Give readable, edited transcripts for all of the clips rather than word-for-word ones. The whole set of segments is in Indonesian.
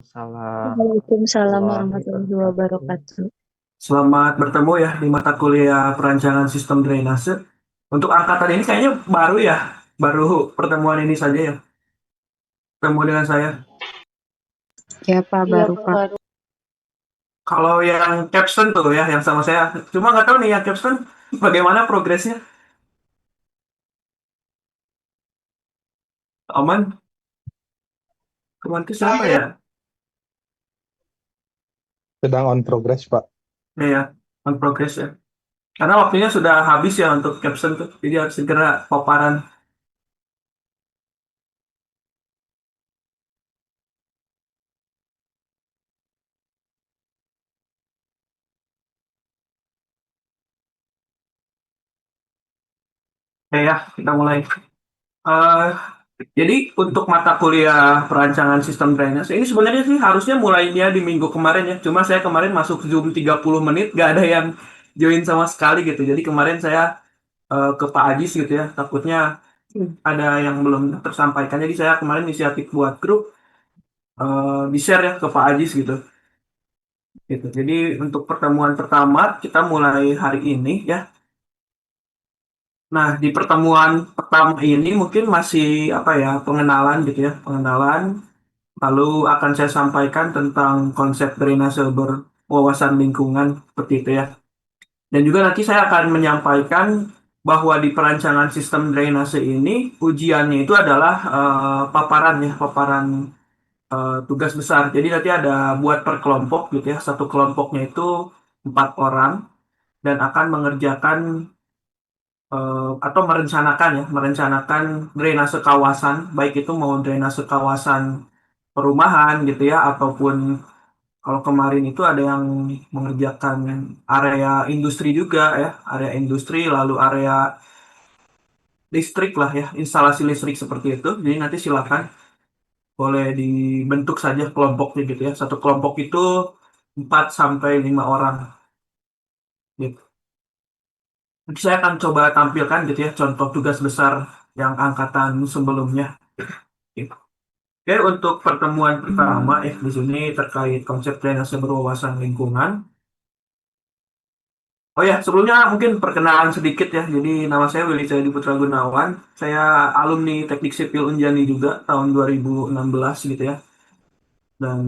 Waalaikumsalam Waalaikumsalam warahmatullahi warahmatullahi wabarakatuh. wabarakatuh. Selamat bertemu ya di mata kuliah perancangan sistem drainase. Untuk angkatan ini kayaknya baru ya, baru pertemuan ini saja ya, ketemu dengan saya. Ya Pak, Iya, baru Pak, Pak. baru. Kalau yang capstone tuh ya, yang sama saya. Cuma nggak tahu nih yang capstone bagaimana progresnya. Aman? Kemarin ke siapa ya? Sedang on progress, Pak. Ya, ya, on progress ya. Karena waktunya sudah habis ya untuk capstone tuh, jadi harus segera paparan. Ya, kita mulai. Eh, jadi untuk mata kuliah perancangan sistem drainase ini sebenarnya sih harusnya mulainya di minggu kemarin ya. Cuma saya kemarin masuk Zoom 30 menit gak ada yang join sama sekali gitu. Jadi kemarin saya ke Pak Ajis gitu ya. Takutnya ada yang belum tersampaikan. Jadi saya kemarin inisiatif buat grup di-share ya ke Pak Ajis gitu. Gitu. Jadi untuk pertemuan pertama kita mulai hari ini ya. Nah, di pertemuan pertama ini mungkin masih apa ya, pengenalan gitu ya, pengenalan. Lalu akan saya sampaikan tentang konsep drainase berwawasan lingkungan seperti itu ya. Dan juga nanti saya akan menyampaikan bahwa di perancangan sistem drainase ini ujiannya itu adalah paparan ya, paparan tugas besar. Jadi nanti ada buat per kelompok gitu ya. Satu kelompoknya itu 4 orang dan akan mengerjakan atau merencanakan ya, merencanakan drainase kawasan, baik itu mau drainase kawasan perumahan gitu ya, ataupun kalau kemarin itu ada yang mengerjakan area industri juga ya, area industri lalu area listrik lah ya, instalasi listrik seperti itu. Jadi nanti silakan boleh dibentuk saja kelompoknya gitu ya. Satu kelompok itu 4 sampai 5 orang gitu. Nanti saya akan coba tampilkan gitu ya contoh tugas besar yang angkatan sebelumnya. Gitu. Oke, untuk pertemuan pertama di sini terkait konsep drainase berwawasan lingkungan. Oh ya, sebelumnya mungkin perkenalan sedikit ya. Jadi nama saya Willy Cahadi Putra Gunawan. Saya alumni Teknik Sipil Unjani juga tahun 2016 gitu ya. Dan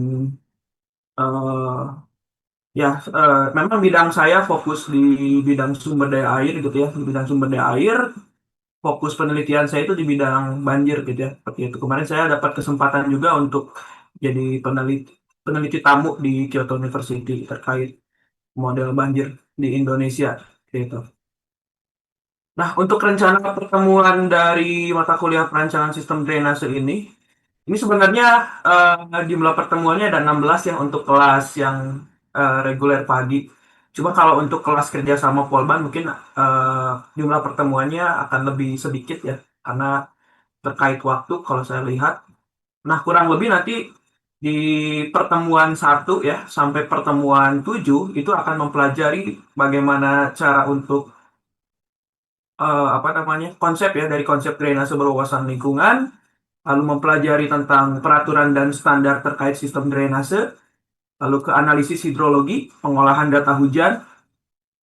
eh, ya memang bidang saya fokus di bidang sumber daya air gitu ya. Di bidang sumber daya air, fokus penelitian saya itu di bidang banjir gitu ya. Seperti itu. Kemarin saya dapat kesempatan juga untuk jadi peneliti peneliti tamu di Kyoto University terkait model banjir di Indonesia gitu. Nah, untuk rencana pertemuan dari mata kuliah perancangan sistem drainase ini sebenarnya jumlah pertemuannya ada 16 yang untuk kelas yang reguler pagi. Cuma kalau untuk kelas kerja sama Polban mungkin jumlah pertemuannya akan lebih sedikit ya, karena terkait waktu kalau saya lihat. Nah, kurang lebih nanti di pertemuan 1 ya sampai pertemuan 7 itu akan mempelajari bagaimana cara untuk apa namanya konsep ya dari konsep drainase berwawasan lingkungan, lalu mempelajari tentang peraturan dan standar terkait sistem drainase, lalu ke analisis hidrologi, pengolahan data hujan,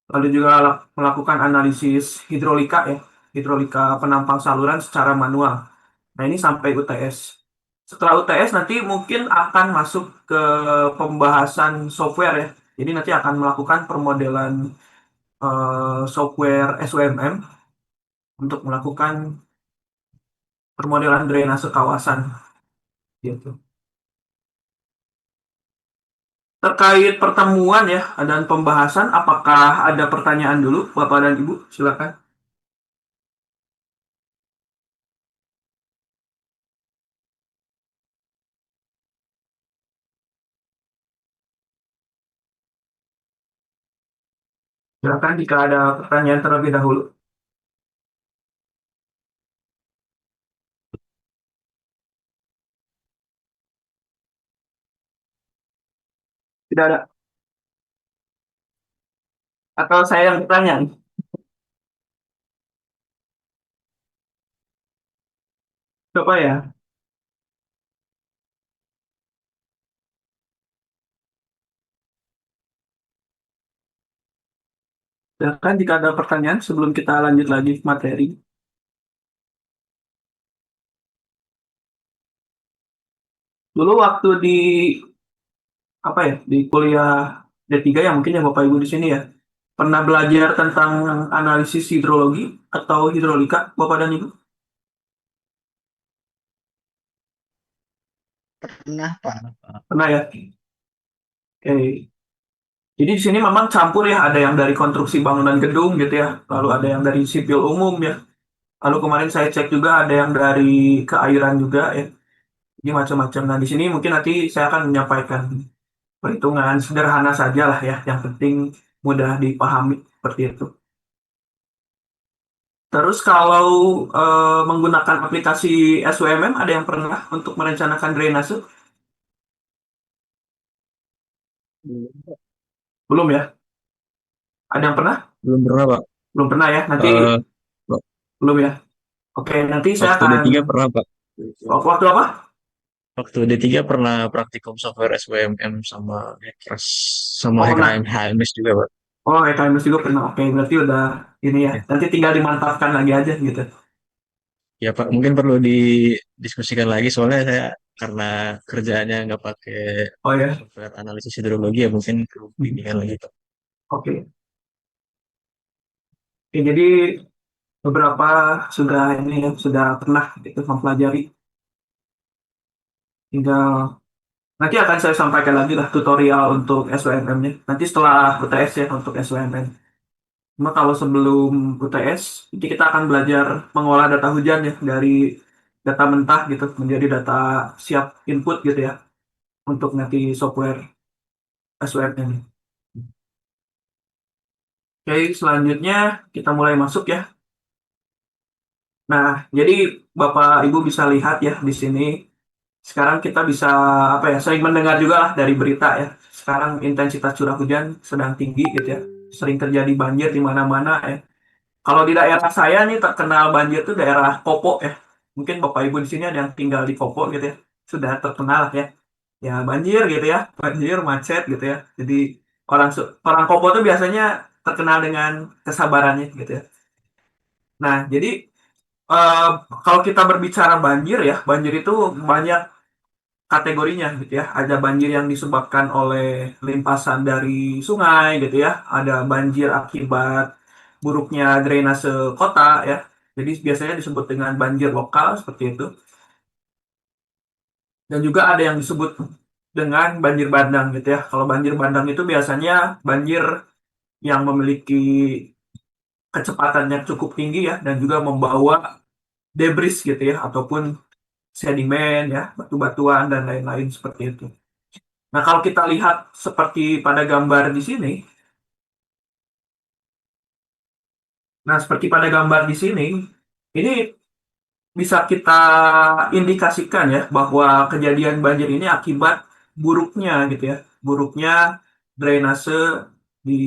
lalu juga melakukan analisis hidrolika ya, hidrolika penampang saluran secara manual. Nah, ini sampai UTS. Setelah UTS nanti mungkin akan masuk ke pembahasan software ya. Jadi nanti akan melakukan permodelan software SUMM untuk melakukan permodelan drainase kawasan gitu. Terkait pertemuan ya dan pembahasan, apakah ada pertanyaan dulu Bapak dan Ibu? Silakan. Silakan jika ada pertanyaan terlebih dahulu. Tidak ada. Atau saya yang bertanya? Coba ya. Silakan jika ada pertanyaan sebelum kita lanjut lagi ke materi. Dulu waktu di apa ya di kuliah D3 ya mungkin ya Bapak Ibu di sini ya pernah belajar tentang analisis hidrologi atau hidrolika Bapak dan Ibu? Pernah, Pak. Pernah ya? Oke. Jadi di sini memang campur ya, ada yang dari konstruksi bangunan gedung gitu ya, lalu ada yang dari sipil umum ya. Lalu kemarin saya cek juga ada yang dari keairan juga ya. Jadi macam-macam. Nah, di sini mungkin nanti saya akan menyampaikan perhitungan sederhana saja lah ya, yang penting mudah dipahami seperti itu. Terus kalau menggunakan aplikasi SWMM, ada yang pernah untuk merencanakan drainase? Belum ya? Ada yang pernah? Belum pernah, Pak. Belum pernah ya? Nanti Eh, belum ya? Oke, nanti saya waktu akan D3 pernah, Pak. waktu apa? Waktu D3 pernah praktikum software SWMM sama HKS sama Oh, HKM nah, HMS juga, Pak. oh, EKMS juga pernah. Oke, berarti udah ini ya. Ya, Nanti tinggal dimantapkan lagi aja gitu. ya, Pak, mungkin perlu didiskusikan lagi soalnya saya karena kerjaannya nggak pakai Oh ya, software analisis hidrologi ya mungkin perlu bimbingan lagi, Pak. oke. Oke, jadi beberapa sudah ini ya, sudah pernah gitu mempelajari. Tinggal nanti akan saya sampaikan lagi lah tutorial untuk SWMM-nya. Nanti setelah UTS ya untuk SWMM. Cuma kalau sebelum UTS, nanti kita akan belajar mengolah data hujan ya dari data mentah gitu menjadi data siap input gitu ya untuk nanti software SWMM. Oke, selanjutnya kita mulai masuk ya. Nah, jadi Bapak Ibu bisa lihat ya di sini. Sekarang kita bisa apa ya, sering mendengar juga lah dari berita ya. Sekarang intensitas curah hujan sedang tinggi gitu ya. Sering terjadi banjir di mana-mana ya. Kalau di daerah saya nih terkenal banjir tuh daerah Kopo ya. Mungkin Bapak Ibu di sini ada yang tinggal di Kopo gitu ya. Sudah terkenal lah ya. Ya banjir gitu ya. Banjir, macet gitu ya. Jadi orang Kopo tuh biasanya terkenal dengan kesabarannya gitu ya. Nah, jadi eh, kalau kita berbicara banjir ya, banjir itu banyak kategorinya gitu ya. Ada banjir yang disebabkan oleh limpasan dari sungai gitu ya. Ada banjir akibat buruknya drainase kota ya. Jadi biasanya disebut dengan banjir lokal seperti itu. Dan juga ada yang disebut dengan banjir bandang gitu ya. Kalau banjir bandang itu biasanya banjir yang memiliki kecepatan yang cukup tinggi ya dan juga membawa debris gitu ya ataupun sedimen ya, batu-batuan dan lain-lain seperti itu. Nah, kalau kita lihat seperti pada gambar di sini, nah seperti pada gambar di sini, ini bisa kita indikasikan ya bahwa kejadian banjir ini akibat buruknya gitu ya, buruknya drainase di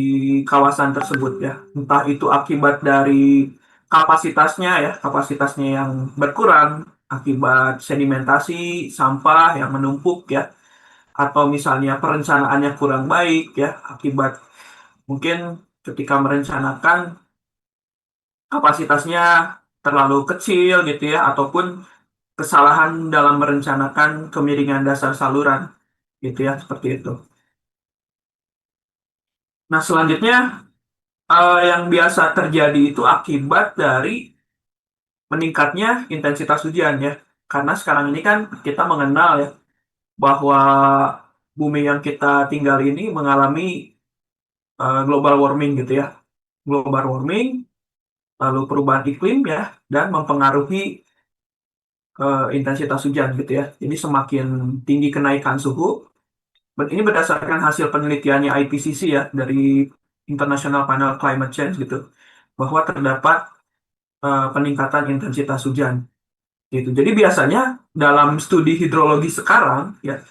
kawasan tersebut ya. Entah itu akibat dari kapasitasnya yang berkurang, akibat sedimentasi, sampah yang menumpuk ya, atau misalnya perencanaannya kurang baik ya, akibat mungkin ketika merencanakan kapasitasnya terlalu kecil gitu ya, ataupun kesalahan dalam merencanakan kemiringan dasar saluran gitu ya, seperti itu. Nah, selanjutnya yang biasa terjadi itu akibat dari meningkatnya intensitas hujan ya. Karena sekarang ini kan kita mengenal ya bahwa bumi yang kita tinggal ini mengalami global warming gitu ya. Global warming, lalu perubahan iklim ya, dan mempengaruhi intensitas hujan gitu ya. Jadi semakin tinggi kenaikan suhu, ini berdasarkan hasil penelitiannya IPCC ya dari International Panel Climate Change gitu, bahwa terdapat peningkatan intensitas hujan gitu. Jadi biasanya dalam studi hidrologi sekarang ya,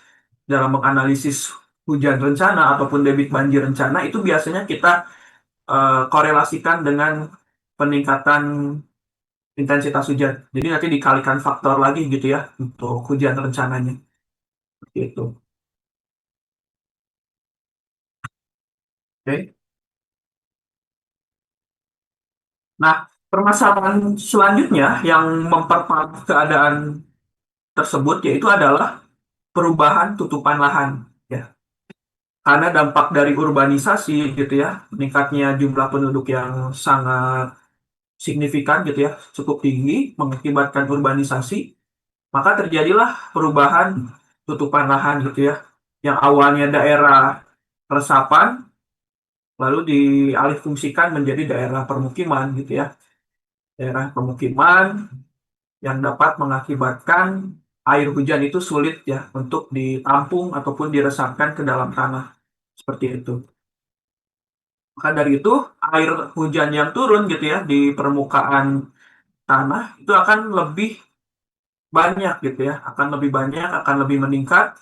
dalam menganalisis hujan rencana ataupun debit banjir rencana itu biasanya kita korelasikan dengan peningkatan intensitas hujan. Jadi nanti dikalikan faktor lagi gitu ya untuk hujan rencananya. Gitu. Oke. Nah, permasalahan selanjutnya yang memperparah keadaan tersebut yaitu adalah perubahan tutupan lahan, ya. Karena dampak dari urbanisasi gitu ya, meningkatnya jumlah penduduk yang sangat signifikan gitu ya, cukup tinggi mengakibatkan urbanisasi, maka terjadilah perubahan tutupan lahan gitu ya. Yang awalnya daerah resapan lalu dialihfungsikan menjadi daerah permukiman gitu ya. Daerah permukiman yang dapat mengakibatkan air hujan itu sulit ya untuk ditampung ataupun diresapkan ke dalam tanah. Seperti itu. Maka dari itu, air hujan yang turun gitu ya di permukaan tanah itu akan lebih banyak gitu ya, akan lebih banyak, akan lebih meningkat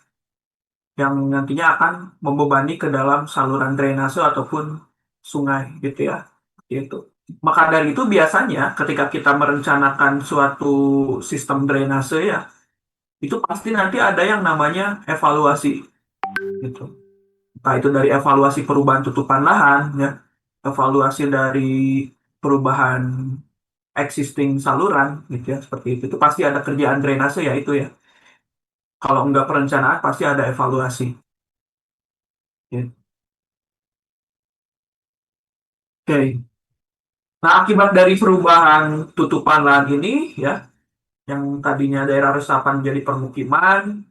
yang nantinya akan membebani ke dalam saluran drainase ataupun sungai gitu ya. Gitu. Maka dari itu biasanya ketika kita merencanakan suatu sistem drainase ya, itu pasti nanti ada yang namanya evaluasi gitu. Entah itu dari evaluasi perubahan tutupan lahan ya, evaluasi dari perubahan existing saluran gitu ya, seperti itu pasti ada kerjaan drainase ya itu ya. Kalau enggak perencanaan pasti ada evaluasi ya. Oke. Nah, akibat dari perubahan tutupan lahan ini ya, yang tadinya daerah resapan jadi permukiman,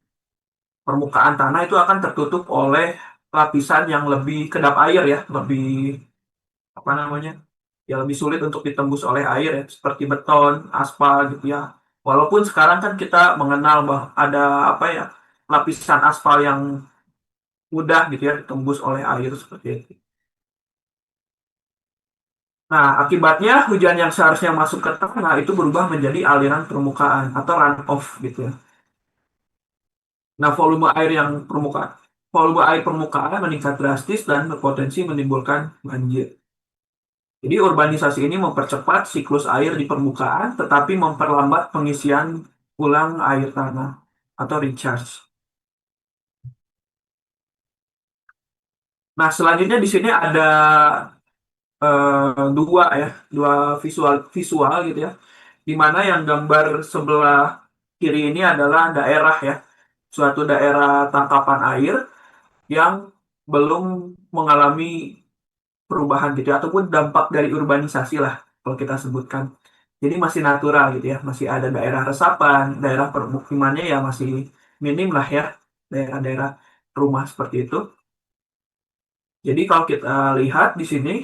permukaan tanah itu akan tertutup oleh lapisan yang lebih kedap air ya, lebih apa namanya? Ya lebih sulit untuk ditembus oleh air ya, seperti beton, aspal gitu ya. Walaupun sekarang kan kita mengenal bahwa ada apa ya, lapisan aspal yang mudah gitu ya ditembus oleh air seperti itu. Nah, akibatnya hujan yang seharusnya masuk ke tanah itu berubah menjadi aliran permukaan atau runoff gitu ya. Nah, volume air permukaan meningkat drastis dan berpotensi menimbulkan banjir. Jadi urbanisasi ini mempercepat siklus air di permukaan tetapi memperlambat pengisian ulang air tanah atau recharge. Nah, selanjutnya di sini ada dua visual visual gitu ya, di mana yang gambar sebelah kiri ini adalah daerah ya, suatu daerah tangkapan air yang belum mengalami perubahan gitu ya, ataupun dampak dari urbanisasi lah kalau kita sebutkan. Jadi masih natural gitu ya, masih ada daerah resapan, daerah permukimannya ya masih minim lah ya, daerah-daerah rumah seperti itu. Jadi kalau kita lihat di sini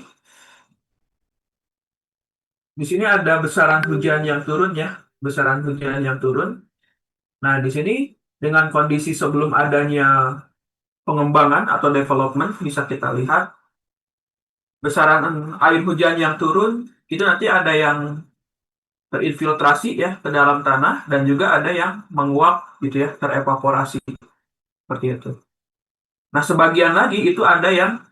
ada besaran hujan yang turun ya, besaran hujan yang turun. Nah, di sini dengan kondisi sebelum adanya pengembangan atau development bisa kita lihat besaran air hujan yang turun itu nanti ada yang terinfiltrasi ya ke dalam tanah dan juga ada yang menguap gitu ya, terevaporasi seperti itu. Nah, sebagian lagi itu ada yang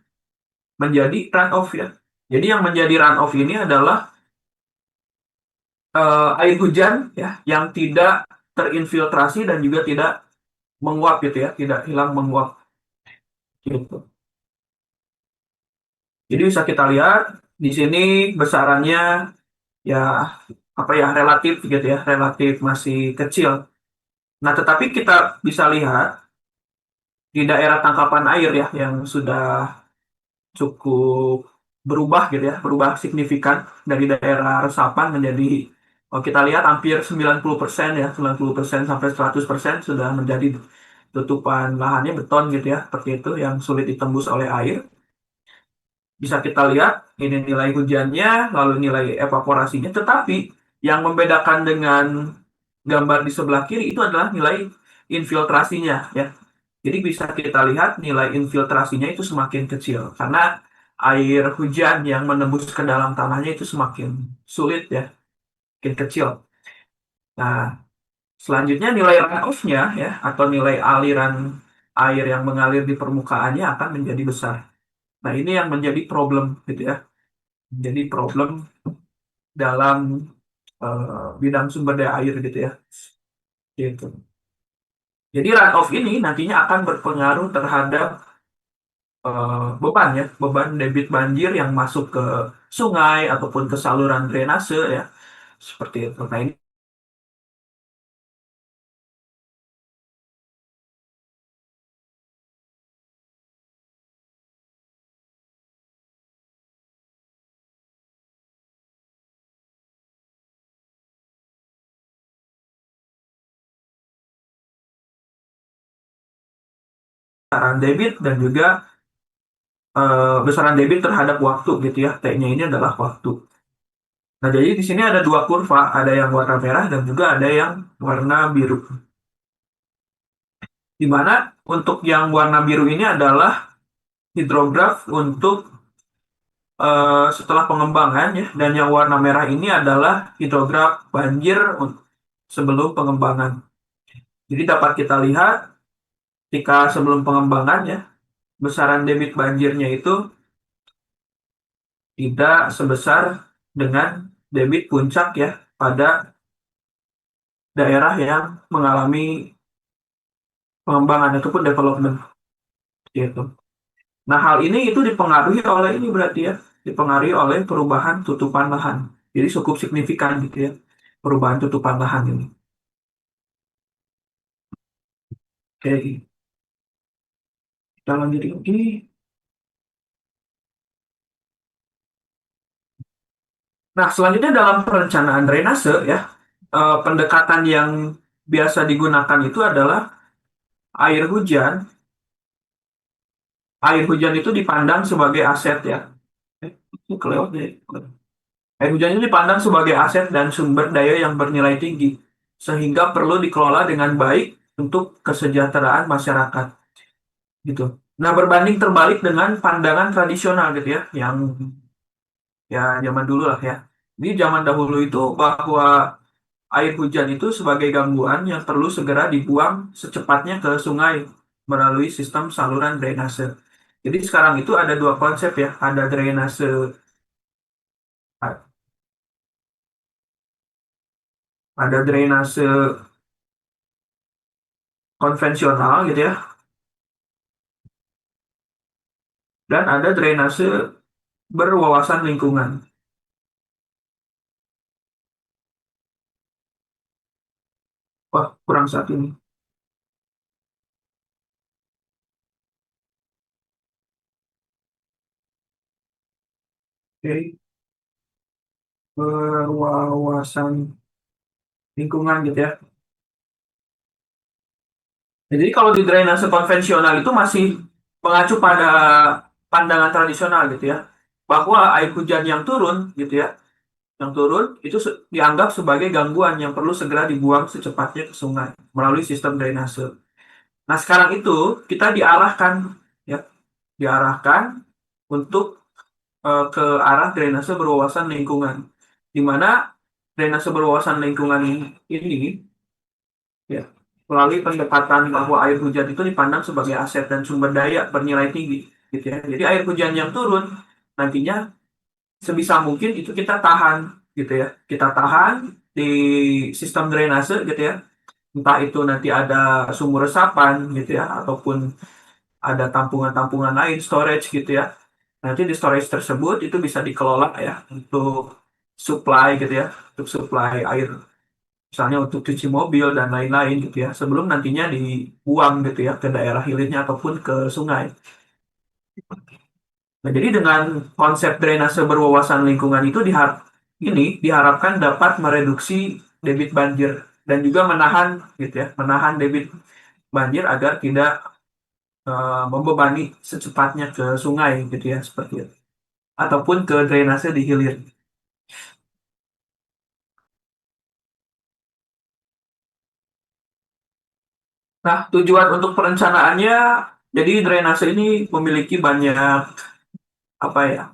menjadi runoff ya. Jadi yang menjadi runoff ini adalah air hujan ya yang tidak terinfiltrasi dan juga tidak menguap gitu ya, tidak hilang menguap gitu. Jadi bisa kita lihat di sini besarannya ya apa ya relatif gitu ya, relatif masih kecil. Nah, tetapi kita bisa lihat di daerah tangkapan air ya yang sudah cukup berubah gitu ya, berubah signifikan dari daerah resapan menjadi kalau kita lihat hampir 90% ya, 90% sampai 100% sudah menjadi tutupan lahannya beton gitu ya, seperti itu yang sulit ditembus oleh air. Bisa kita lihat ini nilai hujannya, lalu nilai evaporasinya, tetapi yang membedakan dengan gambar di sebelah kiri itu adalah nilai infiltrasinya ya. Jadi bisa kita lihat nilai infiltrasinya itu semakin kecil karena air hujan yang menembus ke dalam tanahnya itu semakin sulit ya, makin kecil. Nah, selanjutnya nilai runoff-nya ya atau nilai aliran air yang mengalir di permukaannya akan menjadi besar. Nah, ini yang menjadi problem gitu ya. Jadi problem dalam bidang sumber daya air gitu ya. Gitu. Jadi runoff ini nantinya akan berpengaruh terhadap beban ya, beban debit banjir yang masuk ke sungai ataupun ke saluran drainase ya, seperti itu. Nah, ini besaran debit dan juga besaran debit terhadap waktu gitu ya. T-nya ini adalah waktu. Nah, jadi di sini ada dua kurva, ada yang warna merah dan juga ada yang warna biru. Di mana untuk yang warna biru ini adalah hidrograf untuk setelah pengembangan ya, dan yang warna merah ini adalah hidrograf banjir sebelum pengembangan. Jadi dapat kita lihat ketika sebelum pengembangan ya, besaran debit banjirnya itu tidak sebesar dengan debit puncak ya pada daerah yang mengalami pengembangan ataupun development gitu. Nah, hal ini itu dipengaruhi oleh ini berarti ya, dipengaruhi oleh perubahan tutupan lahan. Jadi cukup signifikan gitu ya, perubahan tutupan lahan ini. Oke, kita lanjut lagi. Nah, selanjutnya dalam perencanaan drainase ya, pendekatan yang biasa digunakan itu adalah air hujan. Air hujan itu dipandang sebagai aset ya. Ini kelewat deh. Air hujan itu dipandang sebagai aset dan sumber daya yang bernilai tinggi, sehingga perlu dikelola dengan baik untuk kesejahteraan masyarakat. Gitu. Nah, berbanding terbalik dengan pandangan tradisional gitu ya, yang ya zaman dulu lah ya. Di zaman dahulu itu bahwa air hujan itu sebagai gangguan yang perlu segera dibuang secepatnya ke sungai melalui sistem saluran drainase. Jadi sekarang itu ada dua konsep ya, ada drainase konvensional gitu ya, dan ada drainase berwawasan lingkungan. Wah, kurang satu ini. Oke, berwawasan lingkungan gitu ya. Jadi kalau di drainase konvensional itu masih mengacu pada pandangan tradisional gitu ya, bahwa air hujan yang turun gitu ya, yang turun itu dianggap sebagai gangguan yang perlu segera dibuang secepatnya ke sungai melalui sistem drainase. Nah, sekarang itu kita diarahkan ya, diarahkan untuk ke arah drainase berwawasan lingkungan, di mana drainase berwawasan lingkungan ini ya, melalui pendekatan bahwa air hujan itu dipandang sebagai aset dan sumber daya bernilai tinggi gitu ya. Jadi air hujan yang turun nantinya sebisa mungkin itu kita tahan gitu ya. Kita tahan di sistem drainase gitu ya. Entah itu nanti ada sumur resapan gitu ya, ataupun ada tampungan-tampungan air storage gitu ya. Nanti di storage tersebut itu bisa dikelola ya untuk supply gitu ya, untuk supply air misalnya untuk cuci mobil dan lain-lain gitu ya, sebelum nantinya dibuang gitu ya ke daerah hilirnya ataupun ke sungai. Nah, jadi dengan konsep drainase berwawasan lingkungan itu diharapkan dapat mereduksi debit banjir dan juga menahan gitu ya, menahan debit banjir agar tidak membebani secepatnya ke sungai gitu ya, seperti itu, ataupun ke drainase di hilir. Nah, tujuan untuk perencanaannya, jadi drainase ini memiliki banyak apa ya,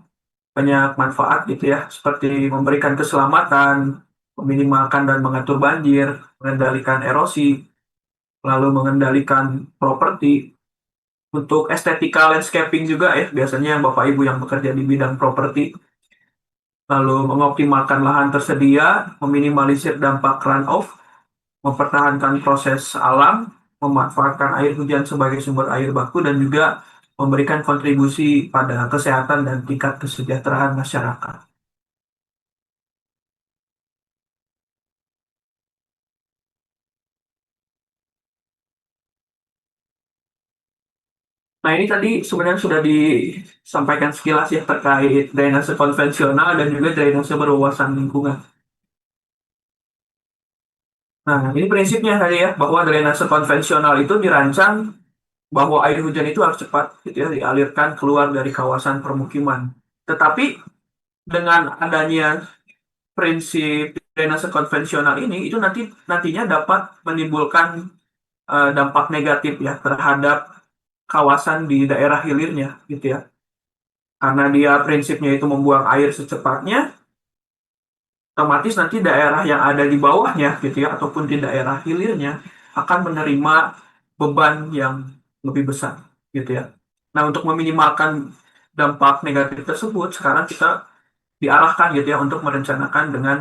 banyak manfaat gitu ya, seperti memberikan keselamatan, meminimalkan dan mengatur banjir, mengendalikan erosi, lalu mengendalikan properti, untuk estetika landscaping juga ya, biasanya yang Bapak Ibu yang bekerja di bidang properti, lalu mengoptimalkan lahan tersedia, meminimalisir dampak runoff, mempertahankan proses alam, memanfaatkan air hujan sebagai sumber air baku, dan juga memberikan kontribusi pada kesehatan dan tingkat kesejahteraan masyarakat. Nah, ini tadi sebenarnya sudah disampaikan sekilas ya terkait drainase konvensional dan juga drainase berwawasan lingkungan. Nah, ini prinsipnya tadi ya, bahwa drainase konvensional itu dirancang bahwa air hujan itu harus cepat gitu ya, dialirkan keluar dari kawasan permukiman. Tetapi dengan adanya prinsip drainase konvensional ini, itu nantinya dapat menimbulkan dampak negatif ya terhadap kawasan di daerah hilirnya gitu ya. Karena dia prinsipnya itu membuang air secepatnya, otomatis nanti daerah yang ada di bawahnya gitu ya ataupun di daerah hilirnya akan menerima beban yang lebih besar gitu ya. Nah, untuk meminimalkan dampak negatif tersebut, sekarang kita diarahkan gitu ya untuk merencanakan dengan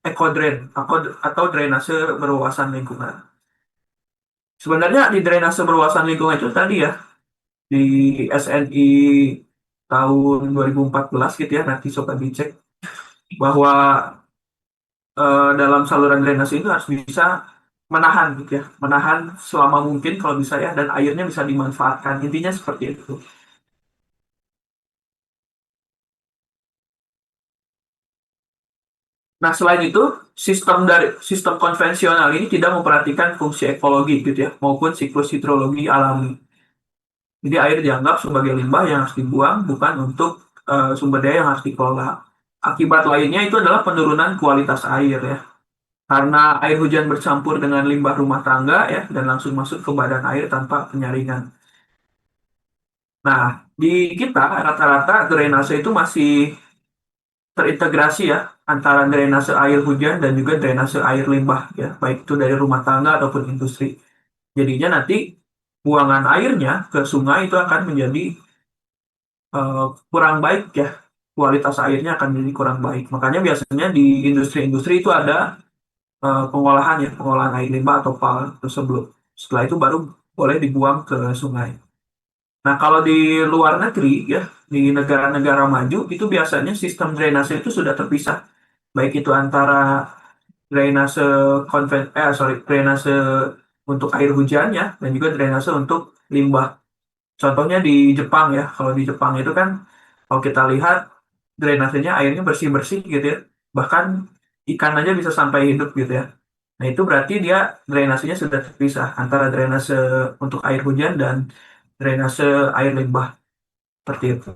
ekodrain atau drainase berwawasan lingkungan. Sebenarnya di drainase berwawasan lingkungan itu tadi ya di SNI tahun 2014 gitu ya, nanti coba dicek bahwa dalam saluran drainase itu harus bisa menahan gitu ya, menahan selama mungkin kalau bisa ya, dan airnya bisa dimanfaatkan. Intinya seperti itu. Nah, selain itu, sistem konvensional ini tidak memperhatikan fungsi ekologi gitu ya, maupun siklus hidrologi alami. Jadi air dianggap sebagai limbah yang harus dibuang, bukan untuk sumber daya yang harus dikelola. Akibat lainnya itu adalah penurunan kualitas air ya. Karena air hujan bercampur dengan limbah rumah tangga ya, dan langsung masuk ke badan air tanpa penyaringan. Nah, di kita rata-rata drainase itu masih terintegrasi ya, antara drainase air hujan dan juga drainase air limbah ya, baik itu dari rumah tangga ataupun industri. Jadinya nanti buangan airnya ke sungai itu akan menjadi eh, kurang baik ya, kualitas airnya akan menjadi kurang baik. Makanya biasanya di industri-industri itu ada pengolahan ya, pengolahan air limbah atau PAL tersebut. Setelah itu baru boleh dibuang ke sungai. Nah, kalau di luar negeri ya, di negara-negara maju itu biasanya sistem drainase itu sudah terpisah. Baik itu antara drainase drainase untuk air hujan ya, dan juga drainase untuk limbah. Contohnya di Jepang ya, kalau di Jepang itu kan kalau kita lihat drainasenya airnya bersih-bersih gitu ya. Bahkan ikan aja bisa sampai hidup gitu ya. Nah, itu berarti dia drainasenya sudah terpisah antara drainase untuk air hujan dan drainase air limbah seperti itu.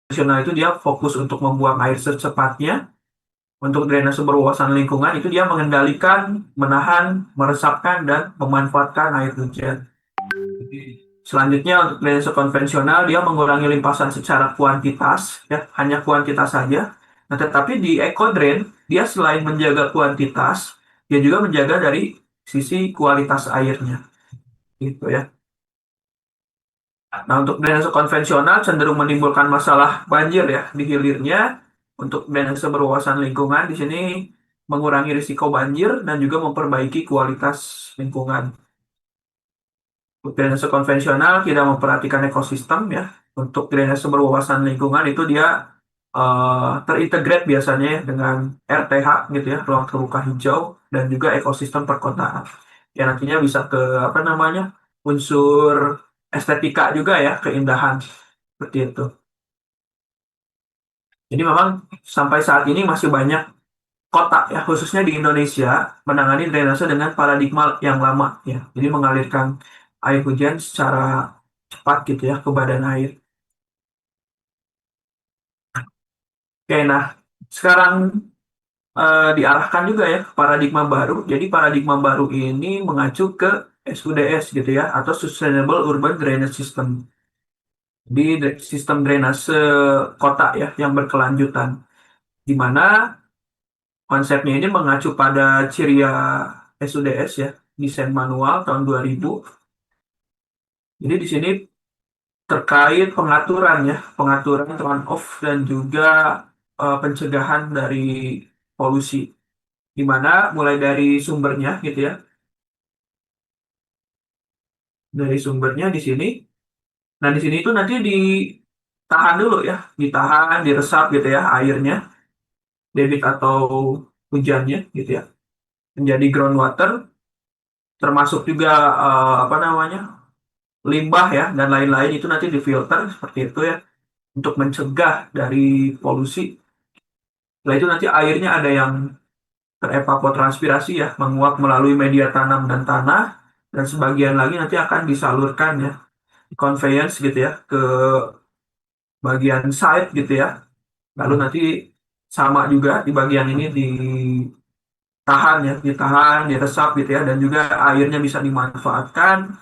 Nasional itu dia fokus untuk membuang air secepatnya. Untuk drainase berwawasan lingkungan itu dia mengendalikan, menahan, meresapkan, dan memanfaatkan air hujan. Selanjutnya untuk drainase konvensional dia mengurangi limpasan secara kuantitas, ya hanya kuantitas saja. Nah, tetapi di ecodrain dia selain menjaga kuantitas, dia juga menjaga dari sisi kualitas airnya, gitu ya. Nah, untuk drainase konvensional cenderung menimbulkan masalah banjir ya di hilirnya. Untuk drainase berwawasan lingkungan di sini mengurangi risiko banjir dan juga memperbaiki kualitas lingkungan. Untuk drainase konvensional tidak memperhatikan ekosistem ya. Untuk drainase berwawasan lingkungan itu dia terintegrate biasanya ya dengan RTH gitu ya, ruang terbuka hijau, dan juga ekosistem perkotaan. Ya nantinya bisa ke apa namanya, unsur estetika juga ya, keindahan seperti itu. Jadi memang sampai saat ini masih banyak kota ya, khususnya di Indonesia, menangani drainase dengan paradigma yang lama ya. Jadi mengalirkan air hujan secara cepat gitu ya ke badan air. Oke, nah sekarang diarahkan juga ya ke paradigma baru. Jadi paradigma baru ini mengacu ke SUDS gitu ya, atau Sustainable Urban Drainage System. Di sistem drainase kota ya yang berkelanjutan, di mana konsepnya ini mengacu pada Ciria SUDS ya, desain manual tahun 2000. Jadi di sini terkait pengaturan ya, pengaturan turn off dan juga pencegahan dari polusi. Di mana mulai dari sumbernya gitu ya, dari sumbernya di sini. Nah, di sini itu nanti ditahan dulu ya, ditahan, diresap gitu ya airnya, debit atau hujannya gitu ya, menjadi groundwater, termasuk juga apa namanya, limbah ya dan lain-lain itu nanti difilter seperti itu ya, untuk mencegah dari polusi. Setelah itu nanti airnya ada yang terevapotranspirasi ya, menguap melalui media tanam dan tanah, dan sebagian lagi nanti akan disalurkan ya, conveyance gitu ya, ke bagian site gitu ya. Lalu nanti sama juga di bagian ini ditahan ya, ditahan, diresap gitu ya, dan juga airnya bisa dimanfaatkan,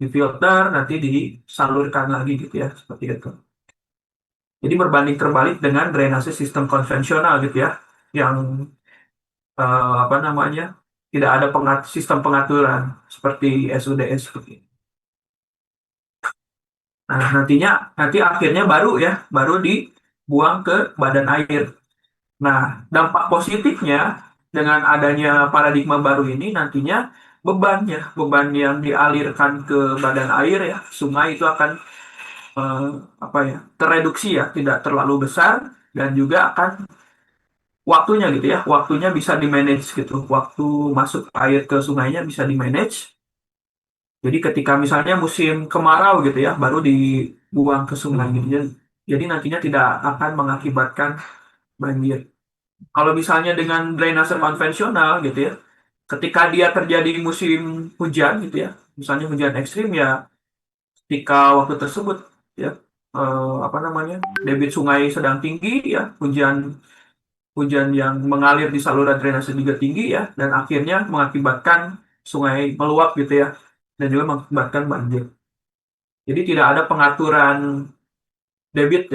difilter, nanti disalurkan lagi gitu ya, seperti itu. Jadi berbanding terbalik dengan drainase sistem konvensional gitu ya, yang apa namanya, tidak ada sistem pengaturan seperti SUDS seperti ini. Nah, nanti akhirnya baru dibuang ke badan air. Nah, dampak positifnya dengan adanya paradigma baru ini nantinya beban yang dialirkan ke badan air ya, sungai itu akan eh, apa ya, tereduksi ya, tidak terlalu besar, dan juga akan waktunya gitu ya, waktunya bisa di manage gitu, waktu masuk air ke sungainya bisa di manage. Jadi ketika misalnya musim kemarau gitu ya, baru dibuang ke sungai gitu ya. Jadi nantinya tidak akan mengakibatkan banjir. Kalau misalnya dengan drainase konvensional gitu ya, ketika dia terjadi musim hujan gitu ya, misalnya hujan ekstrim ya, ketika waktu tersebut ya, apa namanya, debit sungai sedang tinggi ya, hujan hujan yang mengalir di saluran drainase juga tinggi ya, dan akhirnya mengakibatkan sungai meluap gitu ya, dan juga mengakibatkan banjir. Jadi tidak ada pengaturan debit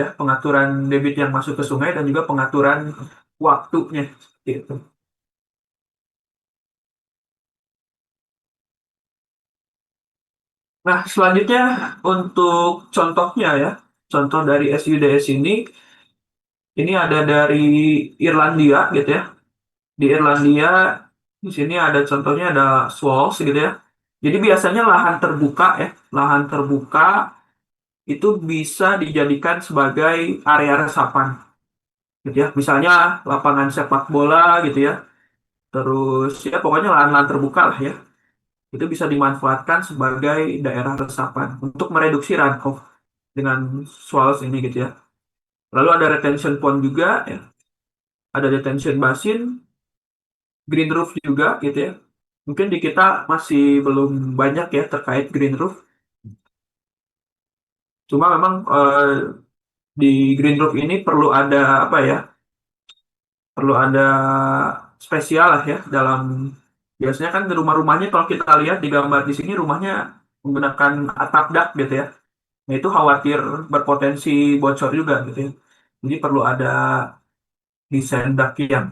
yang masuk ke sungai dan juga pengaturan waktunya gitu. Nah, selanjutnya untuk contohnya ya, contoh dari SUDS ini ada dari Irlandia gitu ya. Di Irlandia, di sini ada contohnya, ada Swales gitu ya. Jadi biasanya lahan terbuka itu bisa dijadikan sebagai area resapan gitu ya. Misalnya lapangan sepak bola gitu ya. Terus ya pokoknya lahan-lahan terbuka lah ya. Itu bisa dimanfaatkan sebagai daerah resapan untuk mereduksi runoff dengan Swales ini gitu ya. Lalu ada retention pond juga ya. Ada detention basin, green roof juga gitu ya. Mungkin di kita masih belum banyak ya terkait green roof. Cuma memang di green roof ini perlu ada apa ya? Perlu ada spesial lah ya dalam, biasanya kan di rumah-rumahnya kalau kita lihat di gambar di sini rumahnya menggunakan atap dak gitu ya. Nah, itu khawatir berpotensi bocor juga gitu ya. Jadi perlu ada desain dak yang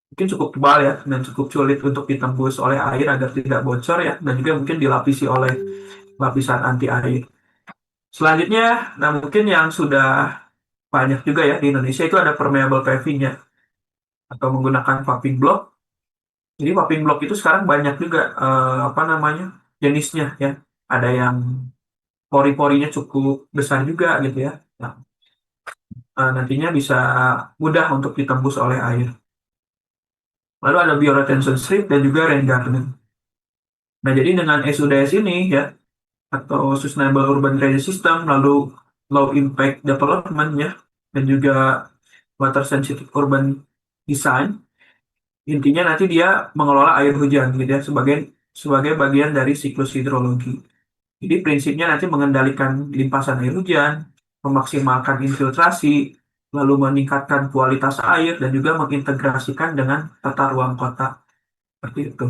mungkin cukup tebal ya, dan cukup sulit untuk ditembus oleh air agar tidak bocor ya, dan juga mungkin dilapisi oleh lapisan anti air. Selanjutnya, nah mungkin yang sudah banyak juga ya di Indonesia itu ada permeable paving ya, atau menggunakan paving block. Jadi paving block itu sekarang banyak juga apa namanya, jenisnya ya. Ada yang pori-porinya cukup besar juga gitu ya. Nah, nantinya bisa mudah untuk ditembus oleh air. Lalu ada bioretention strip dan juga rain garden. Nah, jadi dengan SUDS ini ya, atau Sustainable Urban Drainage System, lalu Low Impact Development ya, dan juga Water Sensitive Urban Design, intinya nanti dia mengelola air hujan gitu ya, sebagai bagian dari siklus hidrologi. Jadi prinsipnya nanti mengendalikan limpasan air hujan, memaksimalkan infiltrasi, lalu meningkatkan kualitas air, dan juga mengintegrasikan dengan tata ruang kota. Seperti itu.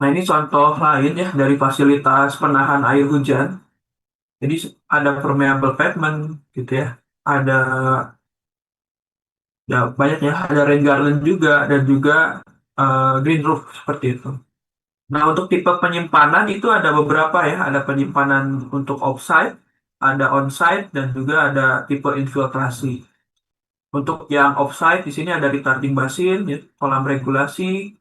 Nah, ini contoh lain ya dari fasilitas penahan air hujan. Jadi ada permeable pavement gitu ya. Ada ya banyak ya, ada rain garden juga, dan juga green roof seperti itu. Nah, untuk tipe penyimpanan itu ada beberapa ya. Ada penyimpanan untuk offsite, ada onsite, dan juga ada tipe infiltrasi. Untuk yang offsite di sini ada retarding basin, ya, kolam regulasi.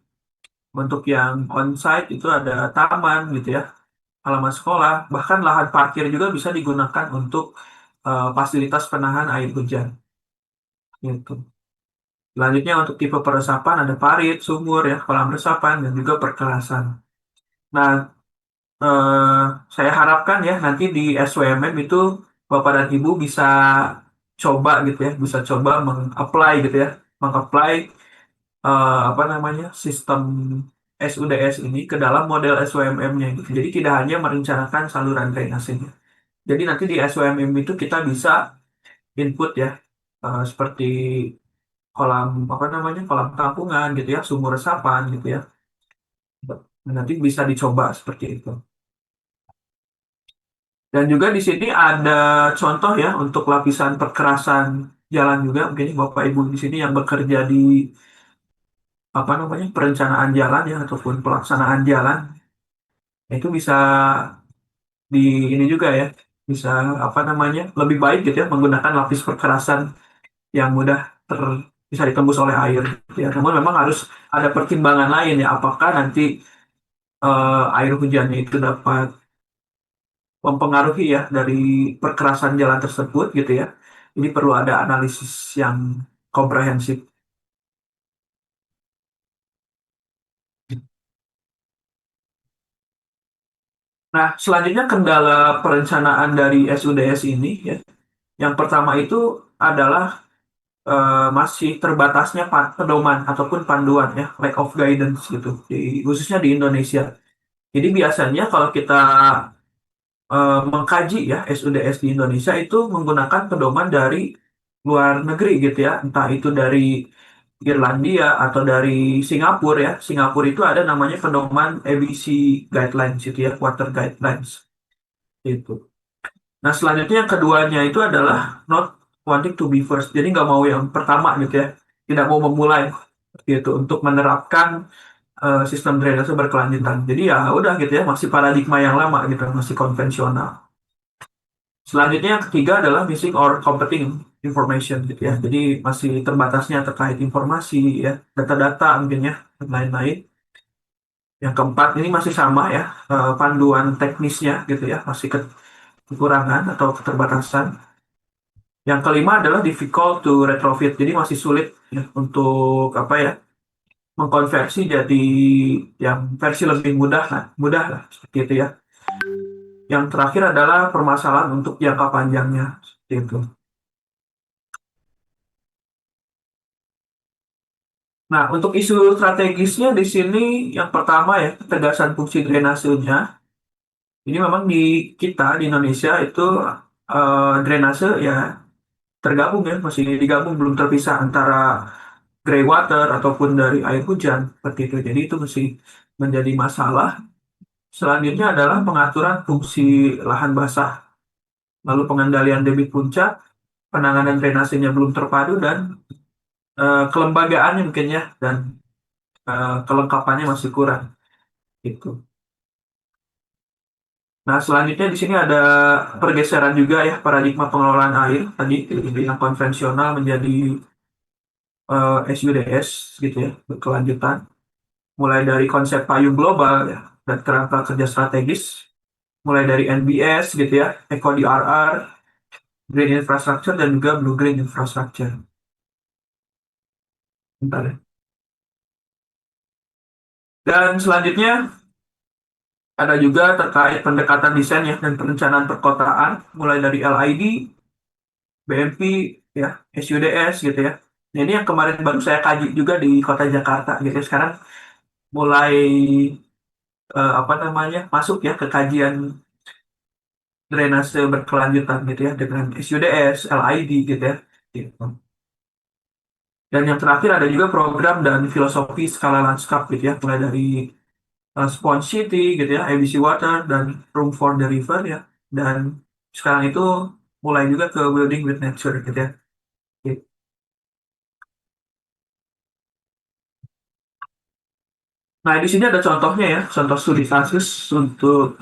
Untuk yang onsite itu ada taman gitu ya, halaman sekolah, bahkan lahan parkir juga bisa digunakan untuk fasilitas penahan air hujan. Gitu. Selanjutnya untuk tipe peresapan ada parit, sumur ya, kolam resapan, dan juga perkerasan. Nah, eh, saya harapkan ya nanti di SWMM itu Bapak dan Ibu bisa coba gitu ya, bisa coba meng-apply gitu ya, meng-apply apa namanya sistem SUDS ini ke dalam model SWMM-nya gitu. Jadi tidak hanya merencanakan saluran drainasenya. Jadi nanti di SWMM itu kita bisa input ya seperti kolam apa namanya kolam tampungan gitu ya, sumur resapan gitu ya. Nanti bisa dicoba seperti itu. Dan juga di sini ada contoh ya untuk lapisan perkerasan jalan juga. Mungkin Bapak Ibu di sini yang bekerja di apa namanya perencanaan jalan ya ataupun pelaksanaan jalan, itu bisa di ini juga ya, bisa apa namanya lebih baik gitu ya menggunakan lapis perkerasan yang mudah ter bisa ditembus oleh air gitu ya. Namun memang harus ada pertimbangan lain ya, apakah nanti air hujannya itu dapat mempengaruhi ya dari perkerasan jalan tersebut gitu ya. Ini perlu ada analisis yang komprehensif. Nah, selanjutnya kendala perencanaan dari SUDS ini ya. Yang pertama itu adalah masih terbatasnya pedoman ataupun panduan ya, lack of guidance gitu, khususnya di Indonesia. Jadi biasanya kalau kita mengkaji ya SUDS di Indonesia itu menggunakan pedoman dari luar negeri gitu ya, entah itu dari Irlandia atau dari Singapura ya. Singapura itu ada namanya pedoman ABC Guidelines gitu ya, Water Guidelines itu. Nah selanjutnya yang keduanya itu adalah not wanting to be first. Jadi nggak mau yang pertama gitu ya, tidak mau memulai gitu untuk menerapkan sistem drainase berkelanjutan. Jadi ya udah gitu ya, masih paradigma yang lama gitu, masih konvensional. Selanjutnya yang ketiga adalah missing or competing information gitu ya. Jadi masih terbatasnya terkait informasi ya, data-data mungkin ya, dan lain-lain. Yang keempat ini masih sama ya, panduan teknisnya gitu ya, masih kekurangan atau keterbatasan. Yang kelima adalah difficult to retrofit. Jadi masih sulit ya, untuk apa ya, mengkonversi jadi yang versi lebih mudah lah seperti itu ya. Yang terakhir adalah permasalahan untuk jangka panjangnya seperti itu. Nah, untuk isu strategisnya di sini yang pertama ya, ketegasan fungsi drainasenya. Ini memang di kita di Indonesia itu drainase ya tergabung ya, masih digabung belum terpisah antara grey water ataupun dari air hujan seperti itu. Jadi itu masih menjadi masalah. Selanjutnya adalah pengaturan fungsi lahan basah, lalu pengendalian debit puncak, penanganan drainasenya belum terpadu dan kelembagaannya mungkin ya dan kelengkapannya masih kurang gitu. Nah, selanjutnya di sini ada pergeseran juga ya paradigma pengelolaan air tadi dari yang konvensional menjadi SUDS gitu ya berkelanjutan. Mulai dari konsep payung global ya dan kerangka kerja strategis, mulai dari NBS gitu ya, Eco DRR, Green Infrastructure dan juga Blue Green Infrastructure. Bentar ya. Dan selanjutnya ada juga terkait pendekatan desain ya dan perencanaan perkotaan, mulai dari LID, BMP, ya, SUDS gitu ya. Nah, ini yang kemarin baru saya kaji juga di Kota Jakarta gitu ya. Sekarang mulai apa namanya masuk ya ke kajian drainase berkelanjutan gitu ya dengan SUDS, LID gitu ya. Gitu. Dan yang terakhir ada juga program dan filosofi skala lanskap gitu ya, mulai dari Sponge City gitu ya, ABC Water dan Room for the River ya. Dan sekarang itu mulai juga ke Building with Nature gitu ya. Gitu. Nah, di sini ada contohnya ya, contoh studi kasus untuk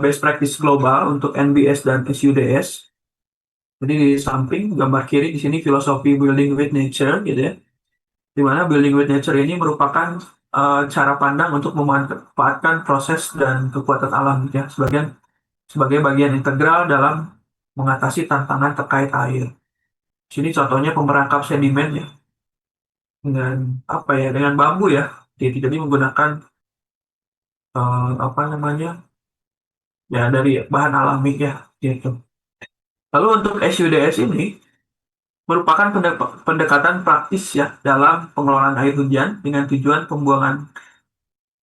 best practice global untuk NBS dan SUDS. Jadi di samping gambar kiri di sini filosofi building with nature gitu ya. Di mana building with nature ini merupakan cara pandang untuk memanfaatkan proses dan kekuatan alam gitu ya, sebagai bagian integral dalam mengatasi tantangan terkait air. Di sini contohnya pemerangkap sedimen ya, dengan apa ya, dengan bambu ya. Jadi menggunakan apa namanya, ya dari bahan alami ya gitu. Lalu untuk SUDS ini merupakan pendekatan praktis ya dalam pengelolaan air hujan dengan tujuan pembuangan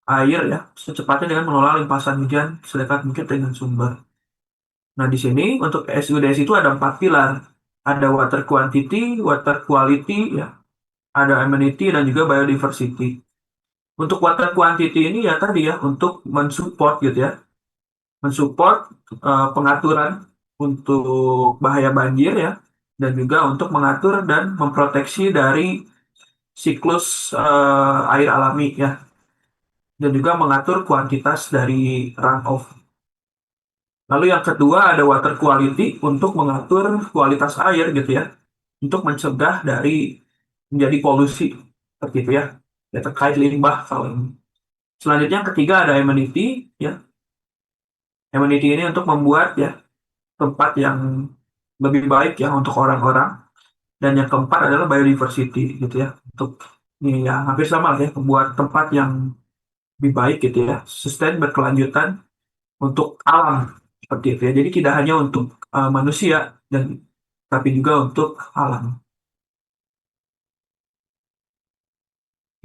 air ya secepatnya dengan mengelola limpasan hujan sedekat mungkin dengan sumber. Nah, di sini untuk SUDS itu ada 4 pilar. Ada water quantity, water quality ya, ada amenity dan juga biodiversity. Untuk water quantity ini ya tadi ya untuk mensupport gitu ya, mensupport pengaturan untuk bahaya banjir ya, dan juga untuk mengatur dan memproteksi dari siklus air alami ya, dan juga mengatur kuantitas dari runoff. Lalu yang kedua ada water quality untuk mengatur kualitas air gitu ya, untuk mencegah dari menjadi polusi seperti itu ya, ya terkait limbah kalau ini. Selanjutnya yang ketiga ada amenity ya. Amenity ini untuk membuat ya tempat yang lebih baik ya untuk orang-orang. Dan yang keempat adalah biodiversity gitu ya. Untuk ini ya hampir sama lah ya, membuat tempat yang lebih baik gitu ya, sustain berkelanjutan untuk alam seperti itu ya. Jadi tidak hanya untuk manusia dan tapi juga untuk alam.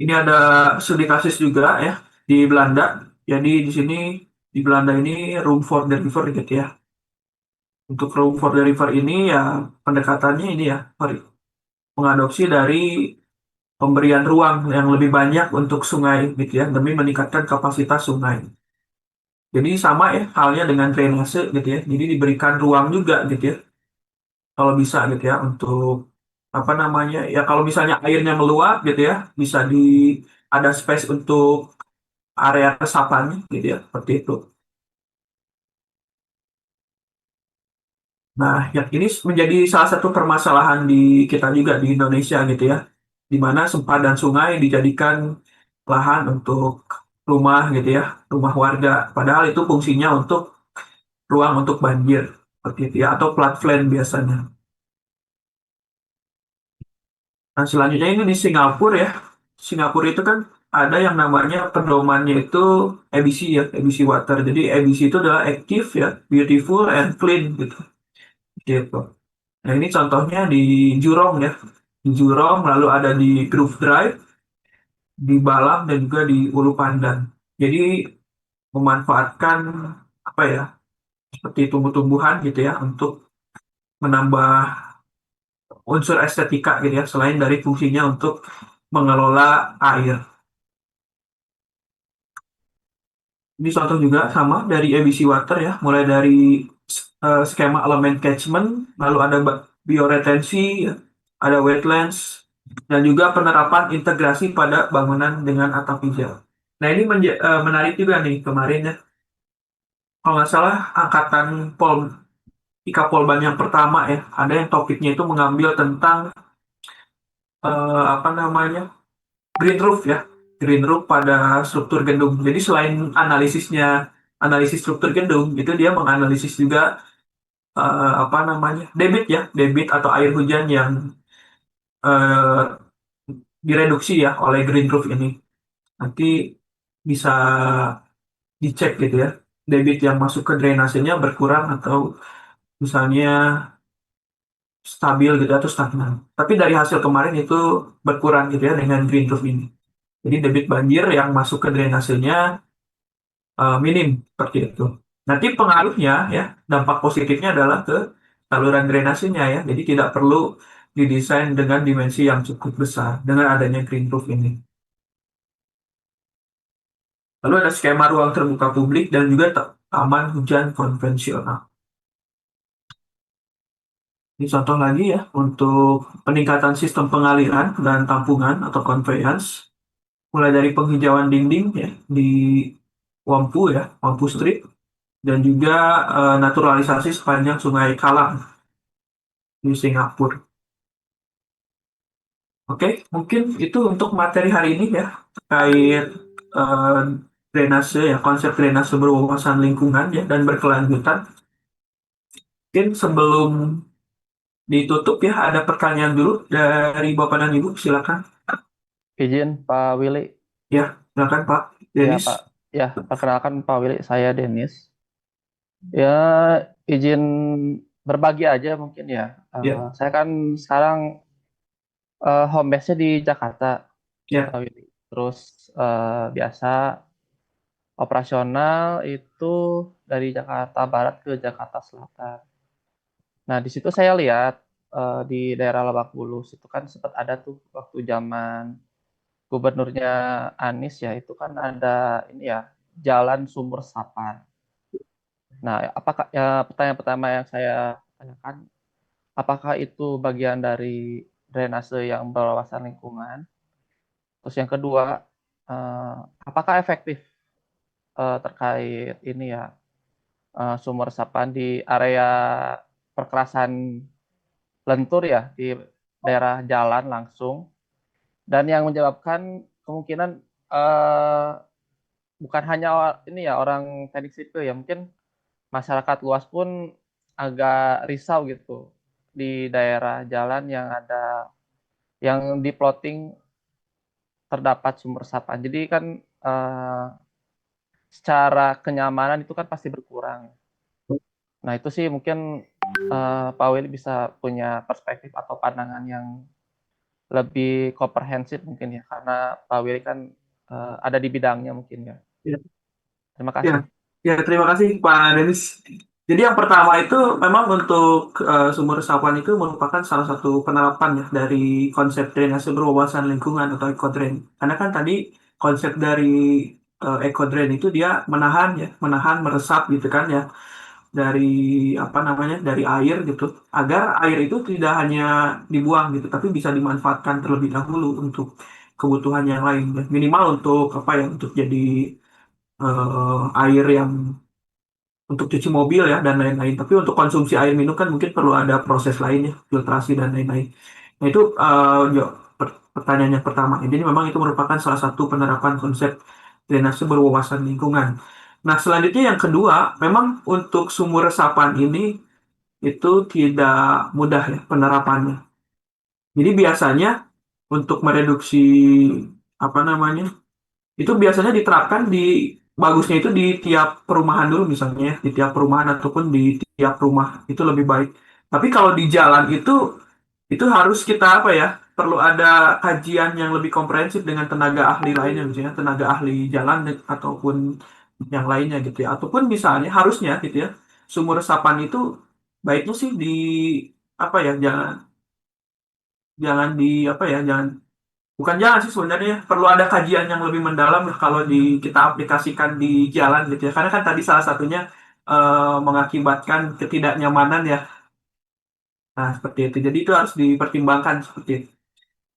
Ini ada studi kasus juga ya di Belanda. Jadi di sini di Belanda ini Room for the River gitu ya. Untuk Room for the River ini ya pendekatannya ini ya mengadopsi dari pemberian ruang yang lebih banyak untuk sungai gitu ya demi meningkatkan kapasitas sungai. Jadi sama ya halnya dengan drainase gitu ya. Jadi diberikan ruang juga gitu ya kalau bisa gitu ya untuk apa namanya ya, kalau misalnya airnya meluap gitu ya bisa ada space untuk area resapannya gitu ya seperti itu. Nah, yang ini menjadi salah satu permasalahan di kita juga di Indonesia gitu ya, di mana sempadan sungai dijadikan lahan untuk rumah gitu ya, rumah warga. Padahal itu fungsinya untuk ruang untuk banjir seperti itu ya, atau floodplain biasanya. Nah, selanjutnya ini di Singapura ya. Singapura itu kan ada yang namanya pedomannya itu ABC ya, ABC water. Jadi ABC itu adalah active ya, beautiful and clean gitu. Gitu. Nah, ini contohnya di Jurong ya. Di Jurong, lalu ada di Grove Drive, di Balam, dan juga di Ulu Pandan. Jadi memanfaatkan apa ya, seperti tumbuh-tumbuhan gitu ya, untuk menambah unsur estetika gitu ya, selain dari fungsinya untuk mengelola air. Ini contoh juga sama dari ABC Water ya, mulai dari skema elemen catchment, lalu ada bioretensi, ya, ada wetlands, dan juga penerapan integrasi pada bangunan dengan atap hijau. Nah, ini menarik juga nih kemarin ya. Kalau nggak salah angkatan Ika Polban yang pertama ya, ada yang topiknya itu mengambil tentang apa namanya, green roof ya, green roof pada struktur gedung. Jadi selain analisis struktur gedung, itu dia menganalisis juga apa namanya, debit ya, debit atau air hujan yang eh, direduksi ya oleh green roof ini. Nanti bisa dicek gitu ya, debit yang masuk ke drainasenya berkurang atau misalnya stabil gitu atau stagnan. Tapi dari hasil kemarin itu berkurang gitu ya dengan green roof ini. Jadi debit banjir yang masuk ke drainasenya minim seperti itu. Nanti pengaruhnya ya, dampak positifnya adalah ke saluran drainasenya ya. Jadi tidak perlu didesain dengan dimensi yang cukup besar dengan adanya green roof ini. Lalu ada skema ruang terbuka publik dan juga taman hujan konvensional. Ini contoh lagi ya untuk peningkatan sistem pengaliran dan tampungan atau conveyance. mulai dari penghijauan dinding ya di Wampu Street, dan juga naturalisasi sepanjang Sungai Kalang di Singapura. Oke, mungkin itu untuk materi hari ini ya, terkait eh, drainase ya, konsep drainase berwawasan lingkungan ya dan berkelanjutan. Mungkin sebelum ditutup ya, ada pertanyaan dulu dari Bapak dan Ibu, silakan. Izin Pak Willy. Ya, silakan Pak Ya Denis. Pak. Ya, perkenalkan Pak Willy, saya Denis. Ya, izin berbagi aja mungkin ya. Ya, Saya kan sekarang home base-nya di Jakarta, ya, Pak Willy. Terus biasa operasional itu dari Jakarta Barat ke Jakarta Selatan. Nah, di situ saya lihat di daerah Lebak Bulus itu kan sempat ada tuh waktu zaman gubernurnya Anies ya, itu kan ada ini ya, jalan sumur Sapan. Nah, apakah ya, pertanyaan pertama yang saya tanyakan, apakah itu bagian dari drainase yang berwawasan lingkungan? Terus yang kedua, eh, apakah efektif terkait ini ya, sumur Sapan di area perkerasan lentur ya, di daerah jalan langsung, dan yang menyebabkan kemungkinan eh, bukan hanya ini ya orang teknik sipil ya, mungkin masyarakat luas pun agak risau gitu di daerah jalan yang ada yang di plotting terdapat sumber resapan. Jadi kan eh, secara kenyamanan itu kan pasti berkurang. Nah itu sih mungkin Pak Willy bisa punya perspektif atau pandangan yang lebih komprehensif mungkin ya, karena Pak Willy kan ada di bidangnya mungkin ya. ya, Terima ya, kasih. ya, terima kasih Pak Denis. Jadi yang pertama itu memang untuk sumur resapan itu merupakan salah satu penerapan ya dari konsep drainase berwawasan lingkungan atau ekodrain. Karena kan tadi konsep dari ekodrain itu dia menahan ya, menahan meresap gitu kan ya, dari apa namanya, dari air gitu, agar air itu tidak hanya dibuang gitu tapi bisa dimanfaatkan terlebih dahulu untuk kebutuhan yang lain ya. Minimal untuk apa ya, untuk jadi air yang untuk cuci mobil ya dan lain-lain. Tapi untuk konsumsi air minum kan mungkin perlu ada proses lainnya, filtrasi dan lain-lain. Nah itu pertanyaan yang pertama. Jadi memang itu merupakan salah satu penerapan konsep drainase berwawasan lingkungan. Nah selanjutnya yang kedua, memang untuk sumur resapan ini itu tidak mudah ya penerapannya. Jadi biasanya untuk mereduksi apa namanya, itu biasanya diterapkan di, bagusnya itu di tiap perumahan dulu misalnya ya, di tiap perumahan ataupun di tiap rumah itu lebih baik. Tapi kalau di jalan itu harus kita apa ya, perlu ada kajian yang lebih komprehensif dengan tenaga ahli lainnya, misalnya tenaga ahli jalan ataupun yang lainnya gitu ya. Ataupun misalnya harusnya gitu ya, sumur resapan itu baiknya sih di apa ya, jangan jangan di apa ya, jangan, bukan jangan sih sebenarnya, perlu ada kajian yang lebih mendalam lah kalau kita aplikasikan di jalan gitu ya. Karena kan tadi salah satunya mengakibatkan ketidaknyamanan ya. Nah, seperti itu. Jadi itu harus dipertimbangkan seperti itu.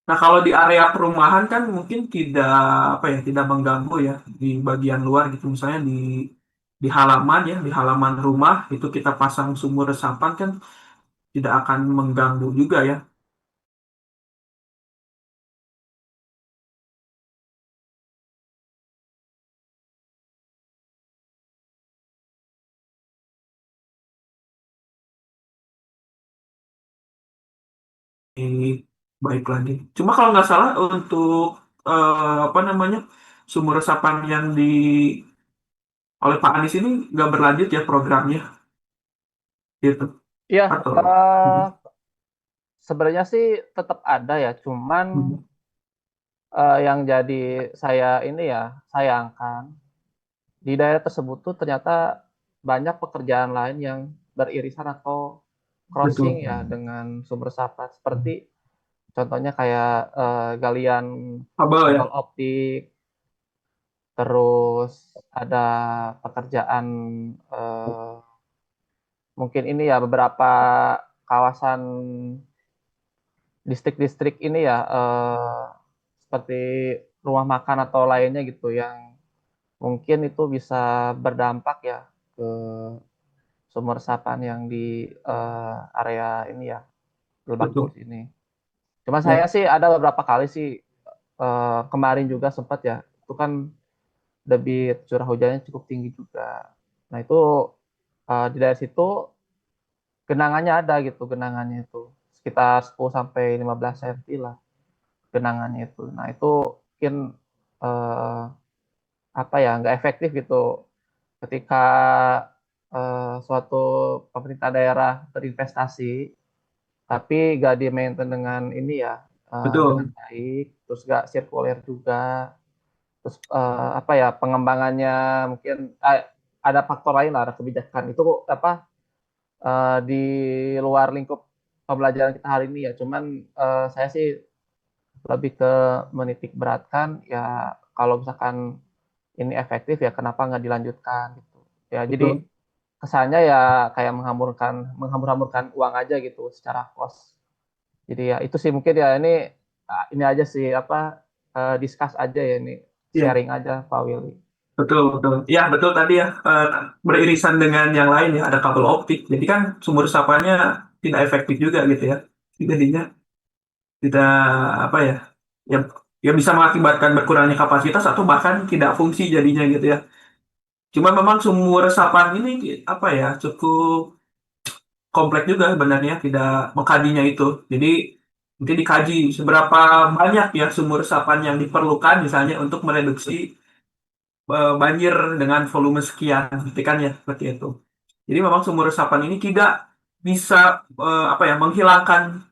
Nah, kalau di area perumahan kan mungkin tidak apa ya, tidak mengganggu ya di bagian luar gitu. Misalnya di halaman ya, di halaman rumah itu kita pasang sumur resapan kan tidak akan mengganggu juga ya. Ini baik lagi. Cuma kalau nggak salah untuk apa namanya, sumur resapan yang di oleh Pak Anies ini nggak berlanjut ya programnya gitu Iya, atau. sebenarnya sih tetap ada ya, cuman Mhm. yang jadi saya ini ya sayangkan di daerah tersebut tuh ternyata banyak pekerjaan lain yang beririsan atau crossing Betul. ya dengan sumber resapan, seperti contohnya kayak galian Kabel ya. kabel optik, terus ada pekerjaan eh, mungkin ini ya beberapa kawasan distrik-distrik ini ya seperti rumah makan atau lainnya gitu yang mungkin itu bisa berdampak ya ke sumber resapan yang di area ini ya, Lebak Betul. Bulus ini. Cuma Ya, saya sih ada beberapa kali sih kemarin juga sempat ya, itu kan debit curah hujannya cukup tinggi juga. Nah itu di daerah situ genangannya ada gitu, genangannya itu sekitar 10 sampai 15 cm lah genangannya itu. Nah itu mungkin eh, apa ya nggak efektif gitu ketika suatu pemerintah daerah berinvestasi tapi nggak di maintain dengan ini ya dengan betul. baik, terus nggak sirkuler juga, terus apa ya pengembangannya mungkin ada faktor lain lah, ada kebijakan itu apa di luar lingkup pembelajaran kita hari ini ya. Cuman saya sih lebih ke menitik beratkan ya kalau misalkan ini efektif ya kenapa nggak dilanjutkan gitu. Ya jadi Betul. kesannya ya kayak menghambur-hamburkan uang aja gitu secara kos. Jadi ya itu sih mungkin ya ini aja sih apa discuss aja ya ini Iya, sharing aja Pak Willy. betul, betul. Ya, betul tadi ya. Beririsan dengan yang lain ya, ada kabel optik. Jadi kan sumber resapannya tidak efektif juga gitu ya. Jadinya tidak apa ya, ya, ya bisa mengakibatkan berkurangnya kapasitas atau bahkan tidak fungsi jadinya gitu ya. Cuma memang sumur resapan ini apa ya, cukup kompleks juga sebenarnya tidak mengkajinya itu. Jadi nanti dikaji seberapa banyak ya sumur resapan yang diperlukan misalnya untuk mereduksi banjir dengan volume sekian, gitu kan ya, seperti itu. Jadi memang sumur resapan ini tidak bisa apa ya menghilangkan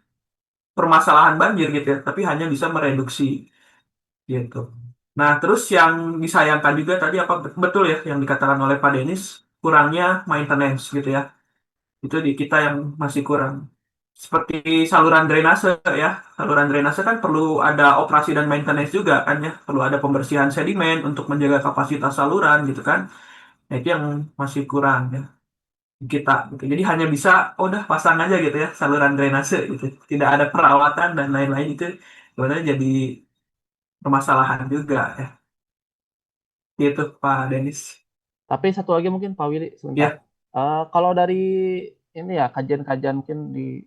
permasalahan banjir gitu ya, tapi hanya bisa mereduksi gitu. Nah, terus yang disayangkan juga tadi apa betul ya yang dikatakan oleh Pak Denis kurangnya maintenance gitu ya. Itu di kita yang masih kurang. Seperti saluran drainase ya. Saluran drainase kan perlu ada operasi dan maintenance juga kan ya. Perlu ada pembersihan sedimen untuk menjaga kapasitas saluran gitu kan. Nah, itu yang masih kurang ya di kita gitu. Jadi hanya bisa oh, udah pasang aja gitu ya saluran drainase gitu. Tidak ada perawatan dan lain-lain itu sebenarnya jadi permasalahan juga ya. Itu Pak Denis. Tapi satu lagi mungkin Pak Willy sebentar. Ya, Kalau dari ini ya kajian-kajian mungkin di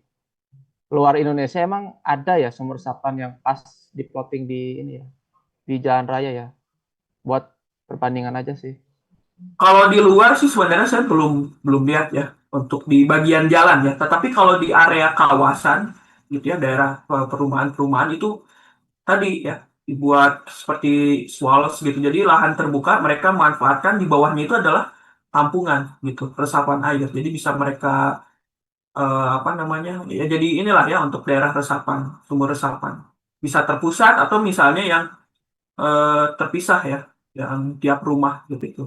luar Indonesia emang ada ya sumur resapan yang pas di plotting di ini ya di jalan raya ya buat perbandingan aja sih. kalau di luar sih sebenarnya saya belum belum lihat ya untuk di bagian jalan ya. Tetapi kalau di area kawasan gitu ya daerah perumahan-perumahan itu tadi ya dibuat seperti swales gitu. Jadi lahan terbuka mereka manfaatkan di bawahnya itu adalah tampungan gitu resapan air. Jadi bisa mereka apa namanya ya jadi inilah ya untuk daerah resapan sumber resapan bisa terpusat atau misalnya yang terpisah ya yang tiap rumah gitu itu.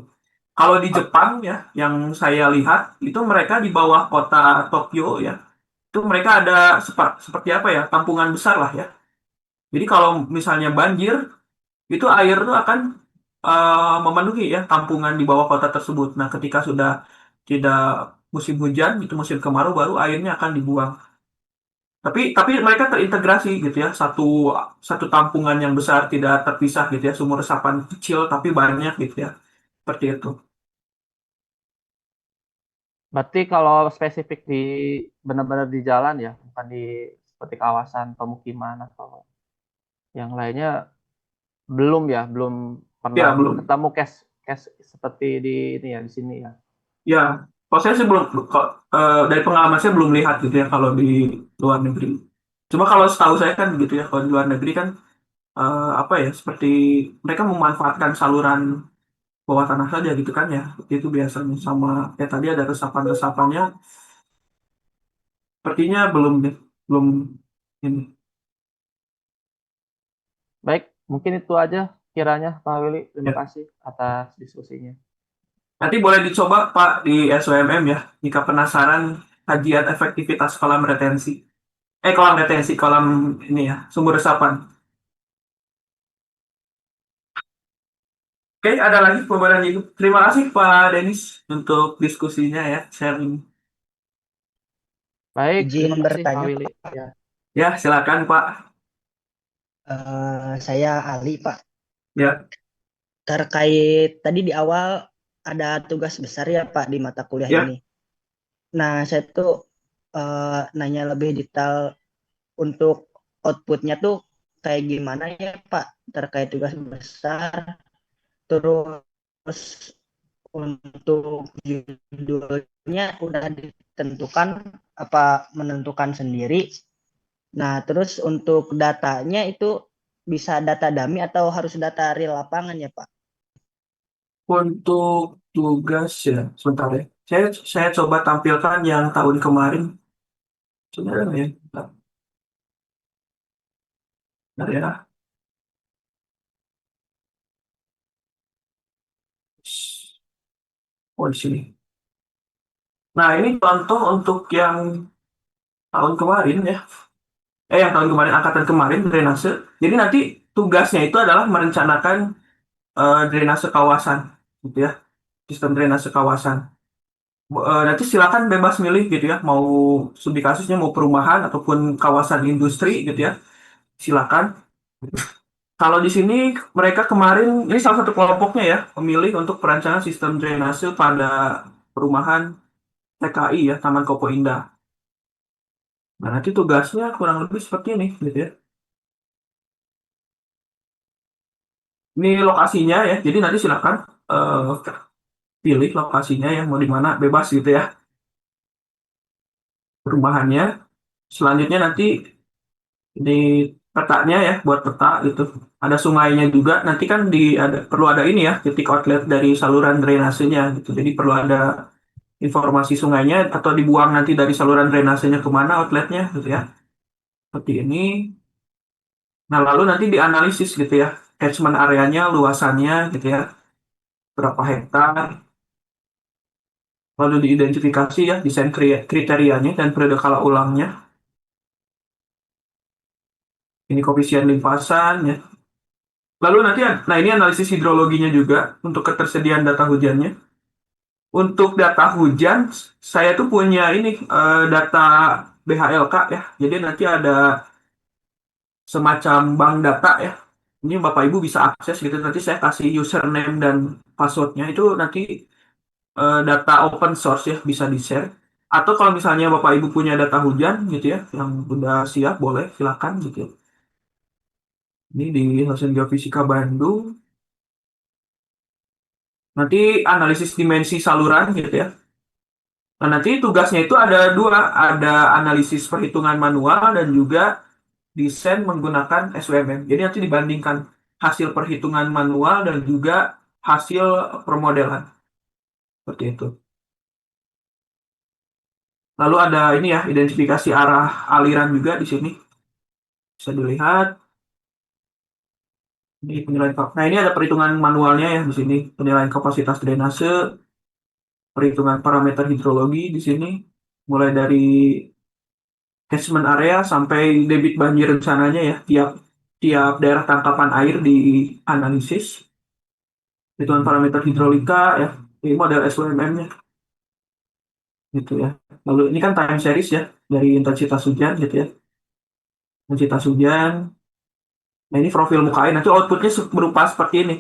Kalau di Jepang ya, yang saya lihat itu mereka di bawah kota Tokyo ya, itu mereka ada seperti apa ya, tampungan besar lah ya. Jadi kalau misalnya banjir, itu air itu akan memenuhi ya tampungan di bawah kota tersebut. Nah, ketika sudah tidak musim hujan, itu musim kemarau baru airnya akan dibuang. Tapi mereka terintegrasi gitu ya, satu satu tampungan yang besar tidak terpisah gitu ya, sumur resapan kecil tapi banyak gitu ya, seperti itu. Berarti kalau spesifik di benar-benar di jalan ya, bukan di seperti kawasan pemukiman atau yang lainnya belum pernah Ya belum. ketemu case case seperti di ini ya di sini ya. Ya, kalau saya sih belum, dari pengalaman saya belum lihat gitu ya kalau di luar negeri. Cuma kalau setahu saya kan gitu ya, kalau di luar negeri kan apa ya, seperti mereka memanfaatkan saluran bawah tanah saja gitu kan ya. Itu biasanya sama ya tadi ada resapan-resapannya, sepertinya belum deh, belum ini. Baik, mungkin itu aja kiranya Pak Willy. Terima Ya. kasih atas diskusinya. Nanti boleh dicoba Pak di SOMM ya, jika penasaran kajian efektivitas kolam retensi. Kolam retensi, kolam ini ya, sumber resapan. Oke, ada lagi pembahasan itu. Terima kasih Pak Denis untuk diskusinya ya, sharing. Baik, Izin terima kasih Pak bertanya, Willy. Pak. Ya, Ya, silakan Pak. Saya Ali, Pak. Ya, Terkait tadi di awal ada tugas besar ya Pak di mata kuliah ya. ini. Nah, saya tuh nanya lebih detail untuk outputnya tuh kayak gimana ya Pak terkait tugas besar. Terus untuk judulnya udah ditentukan apa menentukan sendiri. Nah, terus untuk datanya itu bisa data dummy atau harus data real lapangan ya Pak? Untuk tugas ya, sebentar ya. Saya coba tampilkan yang tahun kemarin. Sebenarnya ya, bentar ya. Oh, di sini. Nah, ini contoh untuk yang tahun kemarin ya. Yang tahun kemarin, angkatan kemarin, drainase. Jadi nanti tugasnya itu adalah merencanakan drainase kawasan, gitu ya. Sistem drainase kawasan. Nanti silakan bebas milih gitu ya, mau studi kasusnya mau perumahan ataupun kawasan industri gitu ya. Silakan. Kalau di sini mereka kemarin ini salah satu kelompoknya ya, memilih untuk perancangan sistem drainase pada perumahan TKI ya, Taman Kopo Indah. Nah, nanti tugasnya kurang lebih seperti ini gitu ya. Ini lokasinya ya. Jadi nanti silakan pilih lokasinya ya, mau di mana bebas gitu ya. Perumahannya. Selanjutnya nanti di petanya ya, buat peta gitu. Ada sungainya juga. Nanti kan perlu ada ini ya, titik outlet dari saluran drainasenya gitu. Jadi perlu ada informasi sungainya atau dibuang nanti dari saluran drainasenya kemana outletnya gitu ya. Seperti ini. Nah, lalu nanti dianalisis gitu ya. Catchment areanya, luasannya gitu ya. Berapa hektar. Lalu diidentifikasi ya, desain kriterianya dan periode kala ulangnya. Ini koefisien limpasan ya. Lalu nanti, nah ini analisis hidrologinya juga untuk ketersediaan data hujannya. Untuk data hujan, saya tuh punya ini data BHLK ya. Jadi nanti ada semacam bank data ya. Ini Bapak Ibu bisa akses gitu. Nanti saya kasih username dan passwordnya itu nanti data open source ya, bisa di-share. Atau kalau misalnya Bapak Ibu punya data hujan gitu ya, yang udah siap boleh silakan gitu ya. Ini di Dosen Geofisika Bandung. Nanti analisis dimensi saluran gitu ya. Nah, nanti tugasnya itu ada dua, ada analisis perhitungan manual dan juga desain menggunakan SWMM. Jadi nanti dibandingkan hasil perhitungan manual dan juga hasil permodelan. Seperti itu. Lalu ada ini ya, identifikasi arah aliran juga di sini. Bisa dilihat. Nah, ini ada perhitungan manualnya ya di sini. Penilaian kapasitas drainase, perhitungan parameter hidrologi di sini. Mulai dari catchment area sampai debit banjir rencananya ya. Tiap tiap daerah tangkapan air dianalisis. Perhitungan parameter hidrolika ya. Ini model SWMM-nya. Gitu ya. Lalu ini kan time series ya. Dari intensitas hujan gitu ya. Intensitas hujan. Nah, ini profil muka air. Nanti outputnya berupa seperti ini.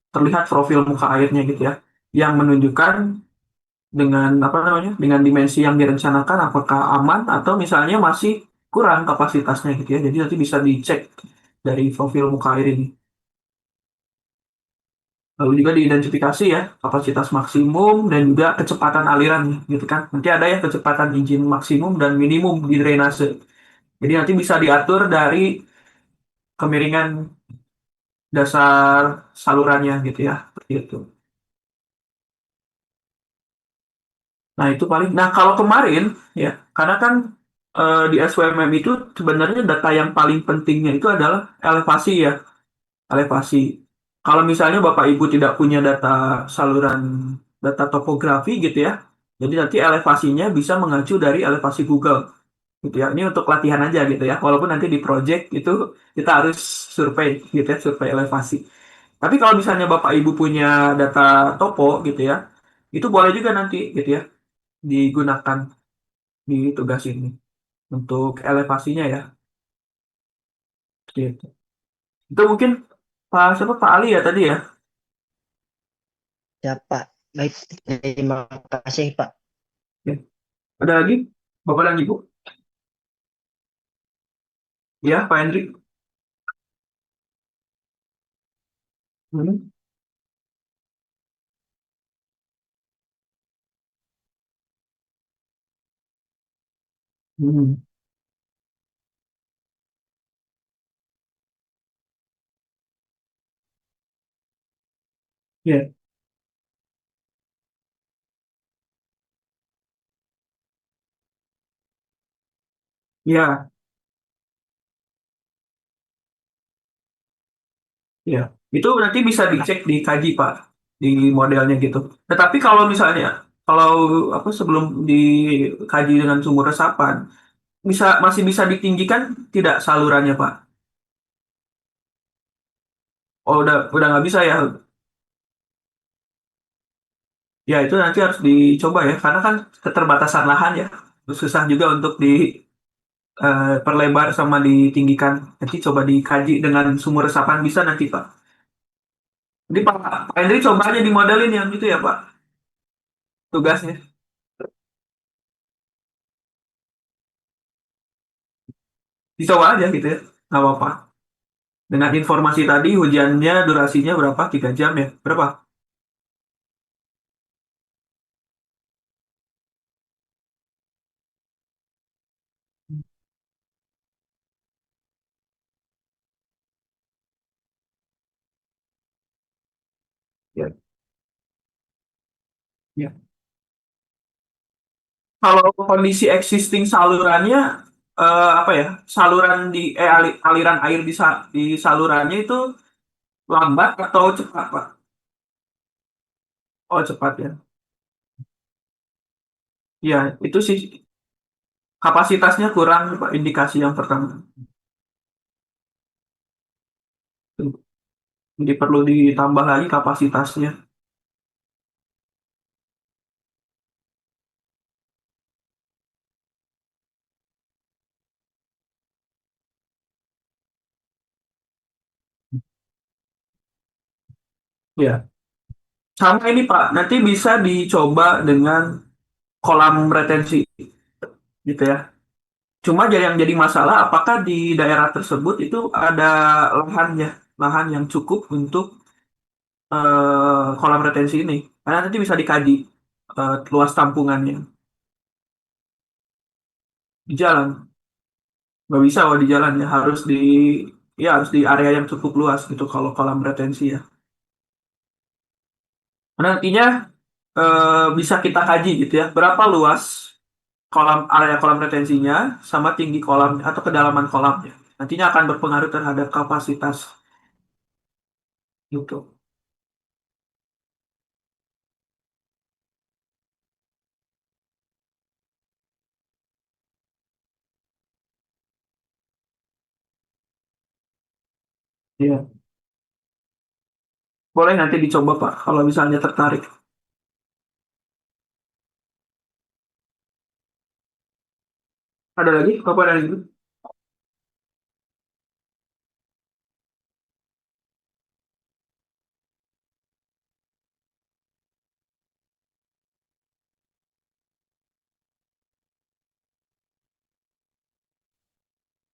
Terlihat profil muka airnya gitu ya, yang menunjukkan dengan apa namanya, dengan dimensi yang direncanakan apakah aman atau misalnya masih kurang kapasitasnya gitu ya. Jadi nanti bisa dicek dari profil muka air ini. Lalu juga diidentifikasi ya kapasitas maksimum dan juga kecepatan aliran gitu kan. Nanti ada ya kecepatan izin maksimum dan minimum di drainase. Jadi nanti bisa diatur dari kemiringan dasar salurannya gitu ya. Seperti itu. Nah, itu paling. Nah, kalau kemarin ya, karena kan di SWMM itu sebenarnya data yang paling pentingnya itu adalah elevasi ya, elevasi. Kalau misalnya Bapak Ibu tidak punya data saluran data topografi gitu ya, jadi nanti elevasinya bisa mengacu dari elevasi Google gitu ya. Ini untuk latihan aja gitu ya. Walaupun nanti di project itu kita harus survei gitu ya, survei elevasi. Tapi kalau misalnya Bapak Ibu punya data topo gitu ya, itu boleh juga nanti gitu ya digunakan di tugas ini untuk elevasinya ya gitu. Itu mungkin Pak siapa Pak Ali ya tadi ya? Ya, Pak. Baik, terima kasih, Pak. Ya. Ada lagi? Bapak dan Ibu? Ya, Pak Hendrik. Hmm. Hmm. Ya, ya, ya. Itu nanti bisa dicek dikaji Pak di modelnya gitu. Tetapi kalau misalnya kalau apa sebelum dikaji dengan sumur resapan masih bisa ditinggikan tidak salurannya Pak? Oh udah nggak bisa ya? Ya itu nanti harus dicoba ya karena kan keterbatasan lahan ya susah juga untuk perlebar sama ditinggikan. Nanti coba dikaji dengan sumur resapan bisa nanti Pak. Jadi Pak Hendri coba aja dimodelin yang itu ya Pak tugasnya. Dicoba aja gitu ya, nggak apa-apa. Dengan informasi tadi hujannya durasinya berapa? 3 jam ya? Berapa? Ya. Ya. Kalau kondisi existing salurannya apa ya? Saluran aliran air di salurannya itu lambat atau cepat, Pak? Oh, cepat ya. Ya, itu sih kapasitasnya kurang, Pak, indikasi yang pertama. Jadi perlu ditambah lagi kapasitasnya. Ya. Sama ini, Pak, nanti bisa dicoba dengan kolam retensi gitu ya. Cuma yang jadi masalah apakah di daerah tersebut itu ada lahannya, lahan yang cukup untuk kolam retensi ini. Karena nanti bisa dikaji luas tampungannya di jalan. Nggak bisa kalau di jalan ya harus di area yang cukup luas gitu kalau kolam retensi ya. Karena nantinya bisa kita kaji gitu ya berapa luas area kolam retensinya sama tinggi kolam atau kedalaman kolamnya. Nantinya akan berpengaruh terhadap kapasitas gitu. Iya. Boleh nanti dicoba Pak, kalau misalnya tertarik. Ada lagi? Bapak ada lagi?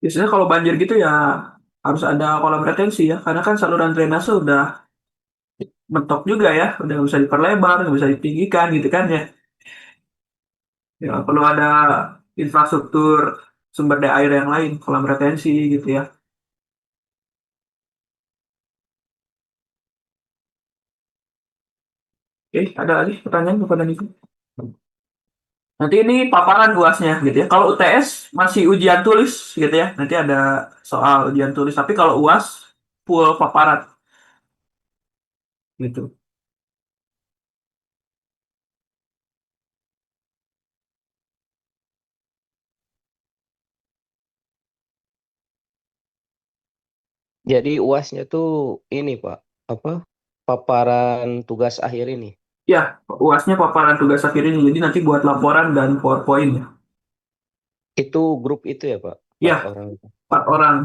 Biasanya kalau banjir gitu ya harus ada kolam retensi ya, karena kan saluran drainase udah mentok juga ya, udah nggak bisa diperlebar, nggak bisa ditinggikan gitu kan ya. Ya perlu ada infrastruktur sumber daya air yang lain, kolam retensi gitu ya. Oke, ada lagi pertanyaan kepada Niku? Nanti ini paparan UASnya gitu ya. Kalau UTS masih ujian tulis gitu ya. Nanti ada soal ujian tulis. Tapi kalau UAS full paparan gitu. Jadi UASnya tuh ini Pak, apa? Paparan tugas akhir ini. Ya, UASnya paparan tugas akhir ini. Jadi nanti buat laporan dan PowerPoint ya. Itu grup itu ya Pak, Ya, 4 orang. 4 orang.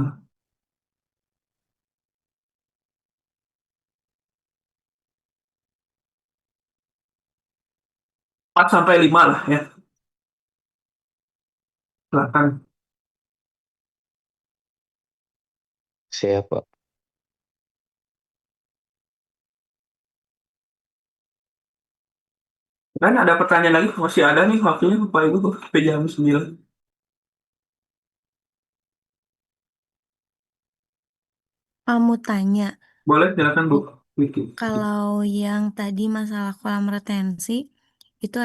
4 sampai 5 lah ya. Silakan. Siap, Pak. Kan ada pertanyaan lagi, masih ada nih waktunya Bapak Ibu sampai jam 9. Kamu tanya, Boleh silakan Bu Vicky. kalau yang tadi masalah kolam retensi, itu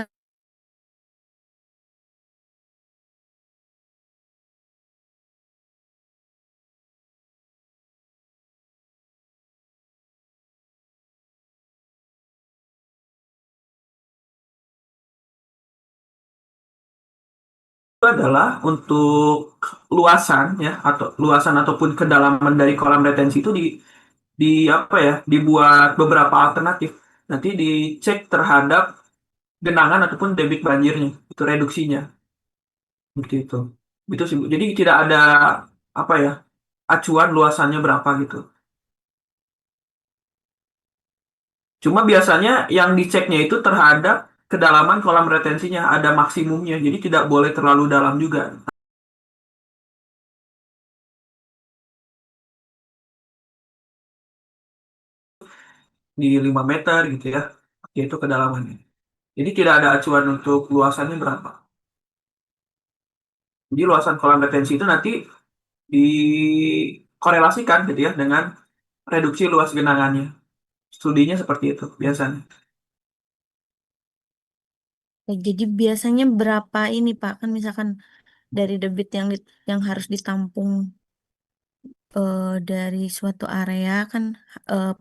Itu adalah untuk luasan ya, atau luasan ataupun kedalaman dari kolam retensi itu di apa ya, dibuat beberapa alternatif. Nanti dicek terhadap genangan ataupun debit banjirnya, itu reduksinya. Seperti itu. Itu sih, Bu. Jadi tidak ada apa ya, acuan luasannya berapa gitu. Cuma biasanya yang diceknya itu terhadap kedalaman kolam retensinya, ada maksimumnya. Jadi tidak boleh terlalu dalam juga. Di 5 meter gitu ya. Yaitu kedalamannya. Jadi tidak ada acuan untuk luasannya berapa. Jadi luasan kolam retensi itu nanti dikorelasikan gitu ya dengan reduksi luas genangannya. Studinya seperti itu biasanya. jadi biasanya berapa ini Pak? Kan misalkan dari debit yang harus ditampung dari suatu area kan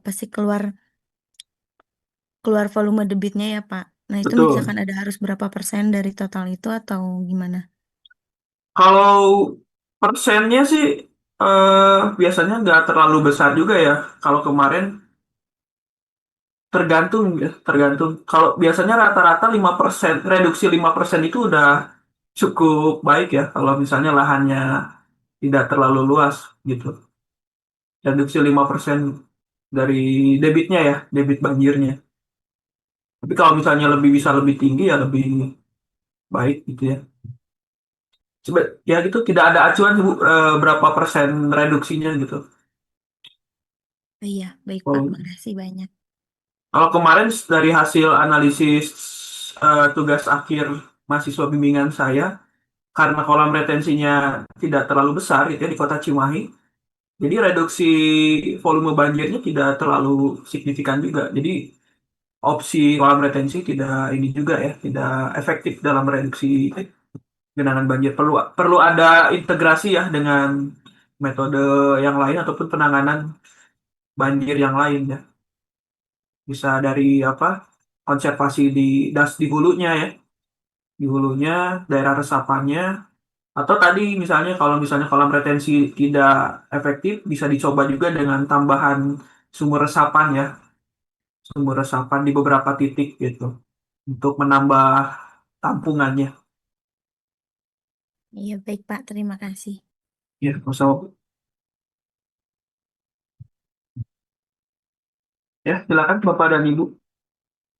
pasti keluar keluar volume debitnya ya Pak. Nah itu misalkan Betul. ada harus berapa persen dari total itu atau gimana? Kalau persennya sih biasanya nggak terlalu besar juga ya. Kalau kemarin tergantung ya, tergantung. Kalau biasanya rata-rata 5%, reduksi 5% itu udah cukup baik ya. Kalau misalnya lahannya tidak terlalu luas gitu. Reduksi 5% dari debitnya ya, debit banjirnya. Tapi kalau misalnya lebih bisa lebih tinggi ya lebih baik gitu ya. Coba ya gitu tidak ada acuan Bu, berapa persen reduksinya gitu. Oh, iya, baik Pak. Kalau Makasih banyak. kalau kemarin dari hasil analisis tugas akhir mahasiswa bimbingan saya, karena kolam retensinya tidak terlalu besar gitu ya di Kota Cimahi, jadi reduksi volume banjirnya tidak terlalu signifikan juga. Jadi opsi kolam retensi tidak ini juga ya, tidak efektif dalam reduksi genangan banjir. Perlu perlu ada integrasi ya dengan metode yang lain ataupun penanganan banjir yang lain ya. Bisa dari apa? Konservasi di hulunya ya, di hulunya, daerah resapannya, atau tadi misalnya kalau misalnya kolam retensi tidak efektif, bisa dicoba juga dengan tambahan sumur resapan ya, sumur resapan di beberapa titik gitu untuk menambah tampungannya. Iya, baik Pak. Terima kasih. Ya, so, ya silakan Bapak dan Ibu.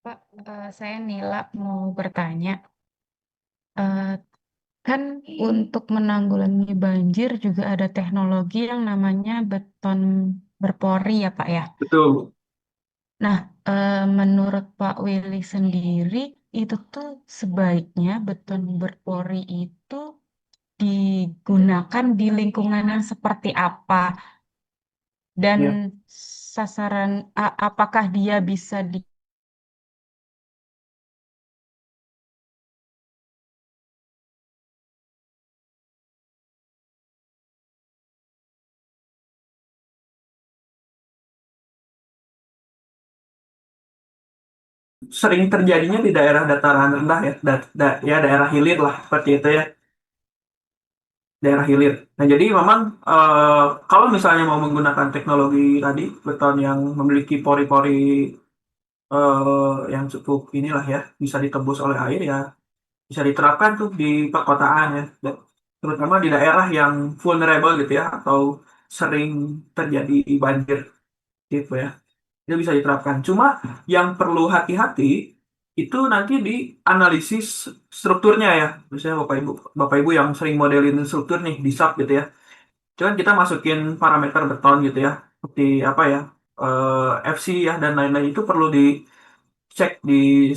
Pak, saya Nila mau bertanya. Eh, Kan untuk menanggulangi banjir juga ada teknologi yang namanya beton berpori ya Pak ya. Betul. Nah, menurut Pak Willy sendiri itu tuh sebaiknya beton berpori itu digunakan di lingkungan yang seperti apa dan Ya. sasaran apakah dia bisa Sering terjadinya di daerah dataran rendah ya, ya daerah hilir lah seperti itu ya, daerah hilir. Nah jadi memang kalau misalnya mau menggunakan teknologi tadi beton yang memiliki pori-pori yang cukup inilah ya, bisa ditembus oleh air ya, bisa diterapkan tuh di perkotaan ya, terutama di daerah yang vulnerable gitu ya, atau sering terjadi banjir gitu ya, itu bisa diterapkan. Cuma yang perlu hati-hati itu nanti dianalisis strukturnya ya. Misalnya Bapak Ibu yang sering modelin struktur nih di SAP gitu ya. Cuman kita masukin parameter beton gitu ya. Seperti apa ya? FC ya dan lain-lain itu perlu dicek di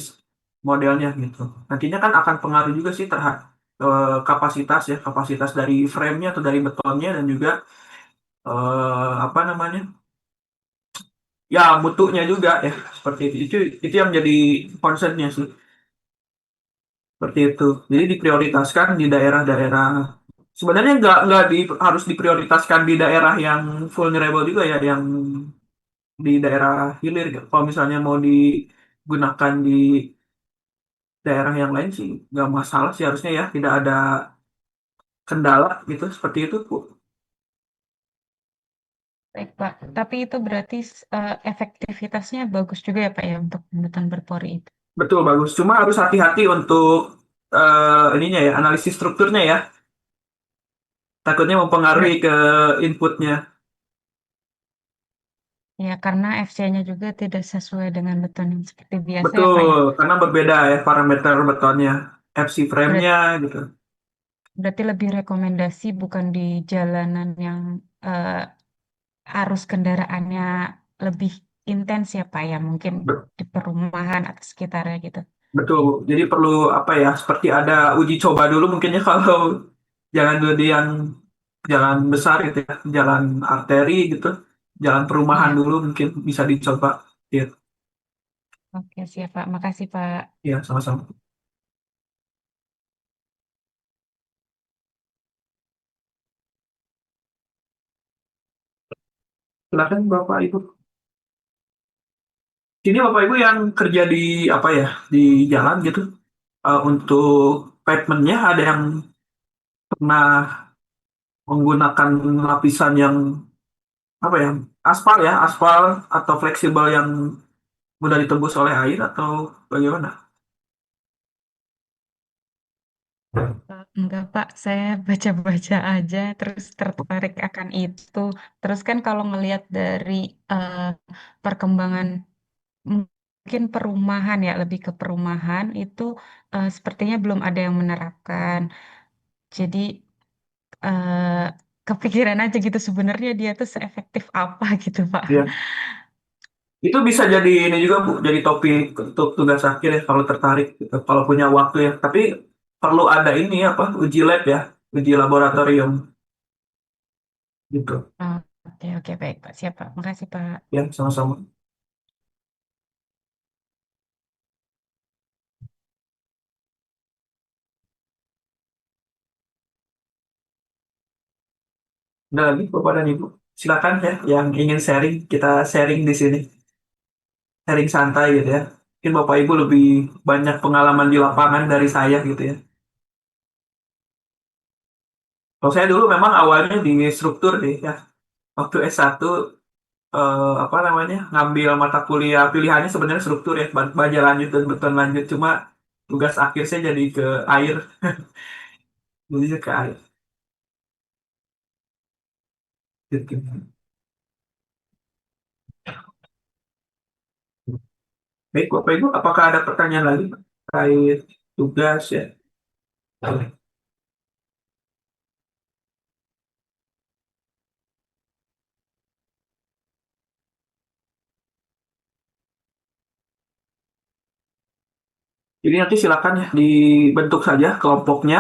modelnya gitu. Nantinya kan akan pengaruh juga sih terhadap kapasitas ya, kapasitas dari frame-nya atau dari betonnya dan juga apa namanya? Ya, mutunya juga ya, seperti itu. Itu yang jadi concern-nya sih. Seperti itu. Jadi diprioritaskan di daerah-daerah. Sebenarnya harus diprioritaskan di daerah yang vulnerable juga ya, yang di daerah hilir gitu. Kalau misalnya mau digunakan di daerah yang lain sih nggak masalah sih harusnya ya, tidak ada kendala gitu seperti itu Bu. Baik, Pak. Tapi itu berarti efektivitasnya bagus juga ya, Pak, ya, untuk beton berpori itu. Betul bagus. Cuma harus hati-hati untuk ininya ya, analisis strukturnya ya. Takutnya mempengaruhi ke inputnya. Ya, karena FC-nya juga tidak sesuai dengan beton yang seperti biasa ya, Pak, Betul, ya. karena berbeda ya parameter betonnya, FC Berat- frame-nya gitu. Berarti lebih rekomendasi bukan di jalanan yang eh, arus kendaraannya lebih intens ya, Pak, ya. Mungkin Be- di perumahan atau sekitarnya gitu. Betul, Bu. Jadi perlu apa ya, seperti ada uji coba dulu mungkin ya kalau jalan dulu di yang jalan besar gitu ya, jalan arteri gitu, jalan perumahan Iya. dulu mungkin bisa dicoba. Ya, Oke, siap, Pak. Makasih, Pak. ya sama-sama. Silakan Bapak Ibu. Sini Bapak Ibu yang kerja di apa ya, di jalan gitu, untuk pavementnya ada yang pernah menggunakan lapisan yang apa ya, aspal atau fleksibel yang mudah ditembus oleh air atau bagaimana? Enggak, Pak. Saya baca-baca aja, terus tertarik akan itu. Terus kan kalau ngelihat dari eh, perkembangan mungkin perumahan ya, lebih ke perumahan itu sepertinya belum ada yang menerapkan. Jadi eh, kepikiran aja gitu sebenarnya dia tuh seefektif apa gitu, Pak. Ya, itu bisa jadi ini juga Bu, jadi topik untuk tugas akhir ya kalau tertarik gitu, kalau punya waktu ya. Tapi perlu ada ini apa, uji lab ya, uji laboratorium gitu. Oh, oke, oke, baik, Pak. Siap, Pak. Makasih, Pak. Ya, sama-sama. Ada lagi Bapak dan Ibu? Silakan ya yang ingin sharing, kita sharing di sini. Sharing santai gitu ya. Mungkin Bapak Ibu lebih banyak pengalaman di lapangan dari saya gitu ya. Kalau saya dulu memang awalnya di struktur deh ya. Waktu S1 apa namanya, ngambil mata kuliah pilihannya sebenarnya struktur ya, baja lanjut dan beton lanjut. Cuma tugas akhir saya jadi ke air, jadi ke air. Gitu. Baik Bapak Ibu, apakah ada pertanyaan lagi Pak, terkait tugas ya? Jadi nanti silakan ya dibentuk saja kelompoknya.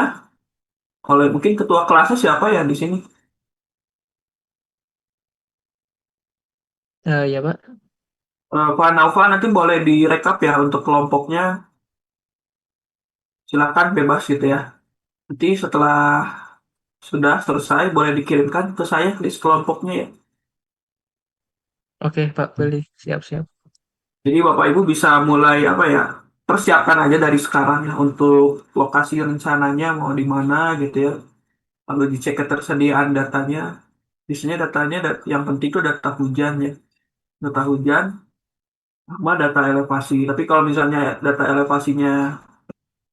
Oleh mungkin ketua kelasnya siapa ya di sini? Ya Pak. Pak Naufal nanti boleh direkap ya untuk kelompoknya. Silakan bebas gitu ya. Nanti setelah sudah selesai boleh dikirimkan ke saya list kelompoknya ya. Oke Pak Beli, siap-siap. Jadi Bapak Ibu bisa mulai apa ya, persiapkan aja dari sekarang ya untuk lokasi rencananya mau di mana gitu ya. Lalu dicek ketersediaan datanya. Biasanya datanya yang penting itu data hujan ya. Data hujan sama data elevasi. Tapi kalau misalnya data elevasinya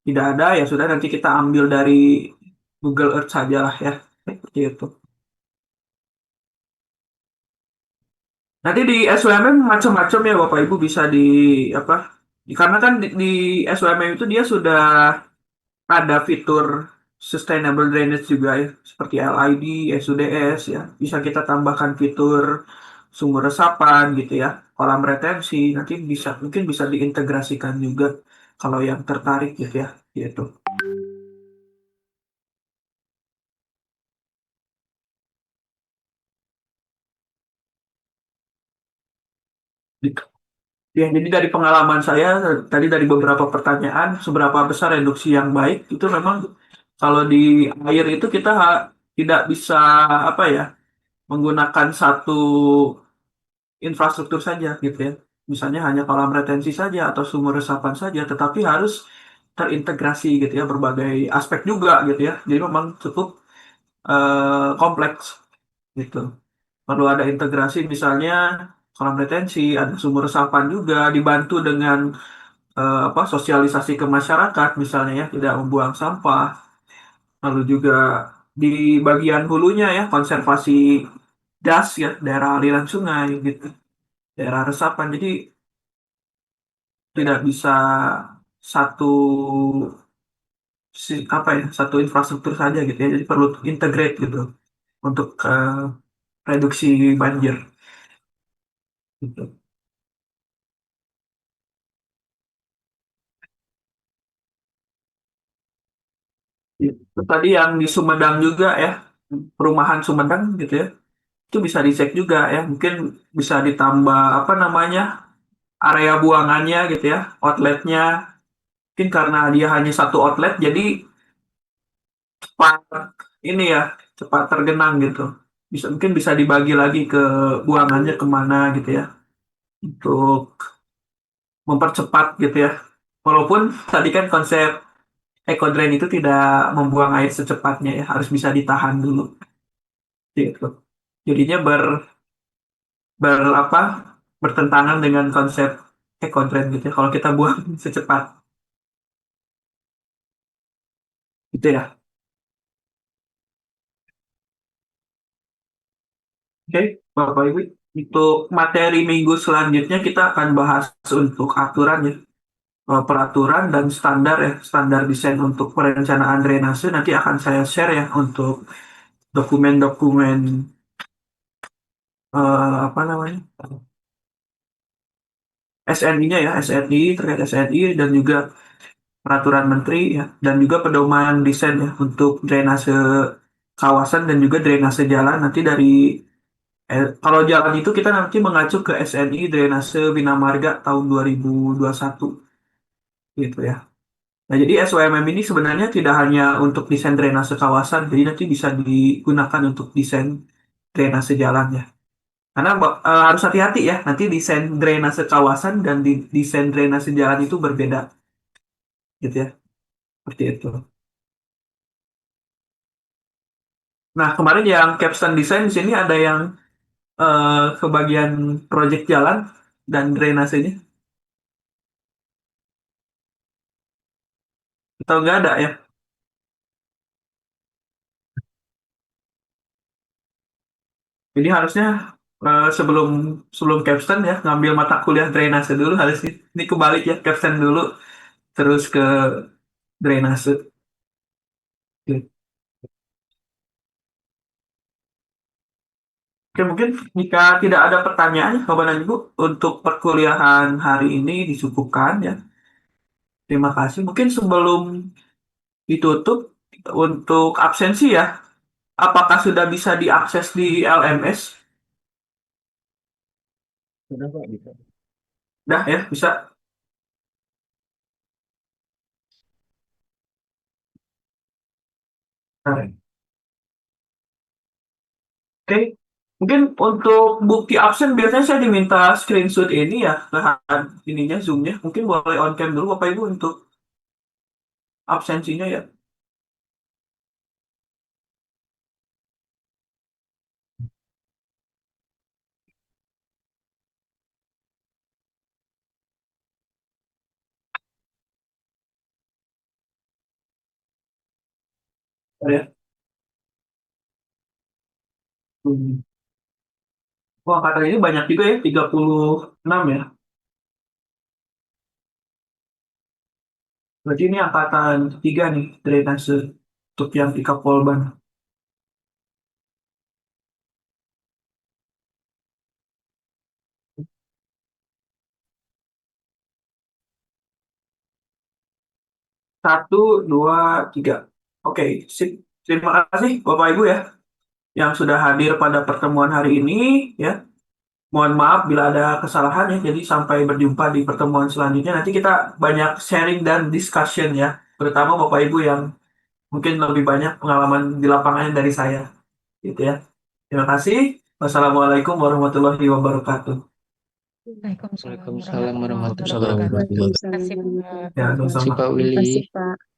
tidak ada ya sudah nanti kita ambil dari Google Earth saja lah ya. Seperti itu. Nanti di SWMM macam-macam ya Bapak Ibu bisa di apa? Karena kan di SUMM itu dia sudah ada fitur sustainable drainage juga ya, seperti LID, SUDS ya. Bisa kita tambahkan fitur sumber resapan gitu ya, kolam retensi. Nanti bisa mungkin bisa diintegrasikan juga kalau yang tertarik gitu ya, gitu. Ya, jadi dari pengalaman saya tadi dari beberapa pertanyaan, seberapa besar reduksi yang baik itu memang kalau di air itu kita tidak bisa apa ya menggunakan satu infrastruktur saja gitu ya. Misalnya hanya kolam retensi saja atau sumur resapan saja, tetapi harus terintegrasi gitu ya berbagai aspek juga gitu ya. Jadi memang cukup kompleks gitu. Perlu ada integrasi misalnya kolam retensi, ada sumur resapan juga dibantu dengan apa sosialisasi ke masyarakat misalnya ya tidak membuang sampah. Lalu juga di bagian hulunya ya konservasi das ya daerah aliran sungai gitu, daerah resapan. Jadi tidak bisa satu apa ya satu infrastruktur saja gitu ya. Jadi perlu integrate gitu untuk reduksi banjir gitu. Itu tadi yang di Sumedang juga ya, perumahan Sumedang gitu ya. Itu bisa dicek juga ya. Mungkin bisa ditambah apa namanya area buangannya gitu ya, outletnya. Mungkin karena dia hanya satu outlet, jadi cepat ini ya, cepat tergenang gitu. Bisa mungkin bisa dibagi lagi ke buangannya kemana gitu ya, untuk mempercepat gitu ya. Walaupun tadi kan konsep eco drain itu tidak membuang air secepatnya ya, harus bisa ditahan dulu gitu. Jadinya apa bertentangan dengan konsep eco drain gitu ya. Kalau kita buang secepat gitu ya. Oke, Bapak Ibu, untuk materi minggu selanjutnya kita akan bahas untuk aturan ya. Peraturan dan standar ya, standar desain untuk perencanaan drainase nanti akan saya share ya untuk dokumen-dokumen apa namanya SNI-nya ya, SNI terkait SNI dan juga peraturan menteri ya, dan juga pedoman desain ya untuk drainase kawasan dan juga drainase jalan nanti dari kalau jalan itu kita nanti mengacu ke SNI drainase Bina Marga tahun 2021 gitu ya. Nah, jadi SUMM ini sebenarnya tidak hanya untuk desain drainase kawasan, jadi nanti bisa digunakan untuk desain drainase jalan ya. Karena harus hati-hati ya, nanti desain drainase kawasan dan desain drainase jalan itu berbeda, gitu ya, seperti itu. Nah, kemarin yang capstone design di sini ada yang ke bagian project jalan dan drainasenya, atau nggak ada ya? Jadi harusnya sebelum sebelum capstone ya ngambil mata kuliah drainase dulu harusnya. Ini kebalik ya, capstone dulu terus ke drainase. Oke, Oke, mungkin jika tidak ada pertanyaan, Bapak dan Ibu, untuk perkuliahan hari ini disukupkan ya. Terima kasih. Mungkin sebelum ditutup untuk absensi ya, apakah sudah bisa diakses di LMS? Sudah Pak, bisa. Dah ya, bisa. Nah, oke, mungkin untuk bukti absen biasanya saya diminta screenshot ini ya, ininya Zoom-nya. Mungkin boleh on cam dulu Bapak Ibu untuk absensinya ya. Ada ya. Hmm. Wah, katanya ini banyak juga ya, 36 ya. Berarti ini angkatan 3 nih, drainase untuk yang di Kapolban. Satu, dua, tiga. Oke, sip. Terima kasih Bapak Ibu ya yang sudah hadir pada pertemuan hari ini ya. Mohon maaf bila ada kesalahan ya. Jadi sampai berjumpa di pertemuan selanjutnya. Nanti kita banyak sharing dan discussion ya. Terutama Bapak Ibu yang mungkin lebih banyak pengalaman di lapangannya dari saya. Gitu ya. Terima kasih. Wassalamualaikum warahmatullahi wabarakatuh. Waalaikumsalam Waalaikumsalam warahmatullahi warahmatullahi wabarakatuh. wabarakatuh. Terima kasih, Pak. Ya, Terima kasih sama-sama. Pak Terima Willy. kasih, Pak.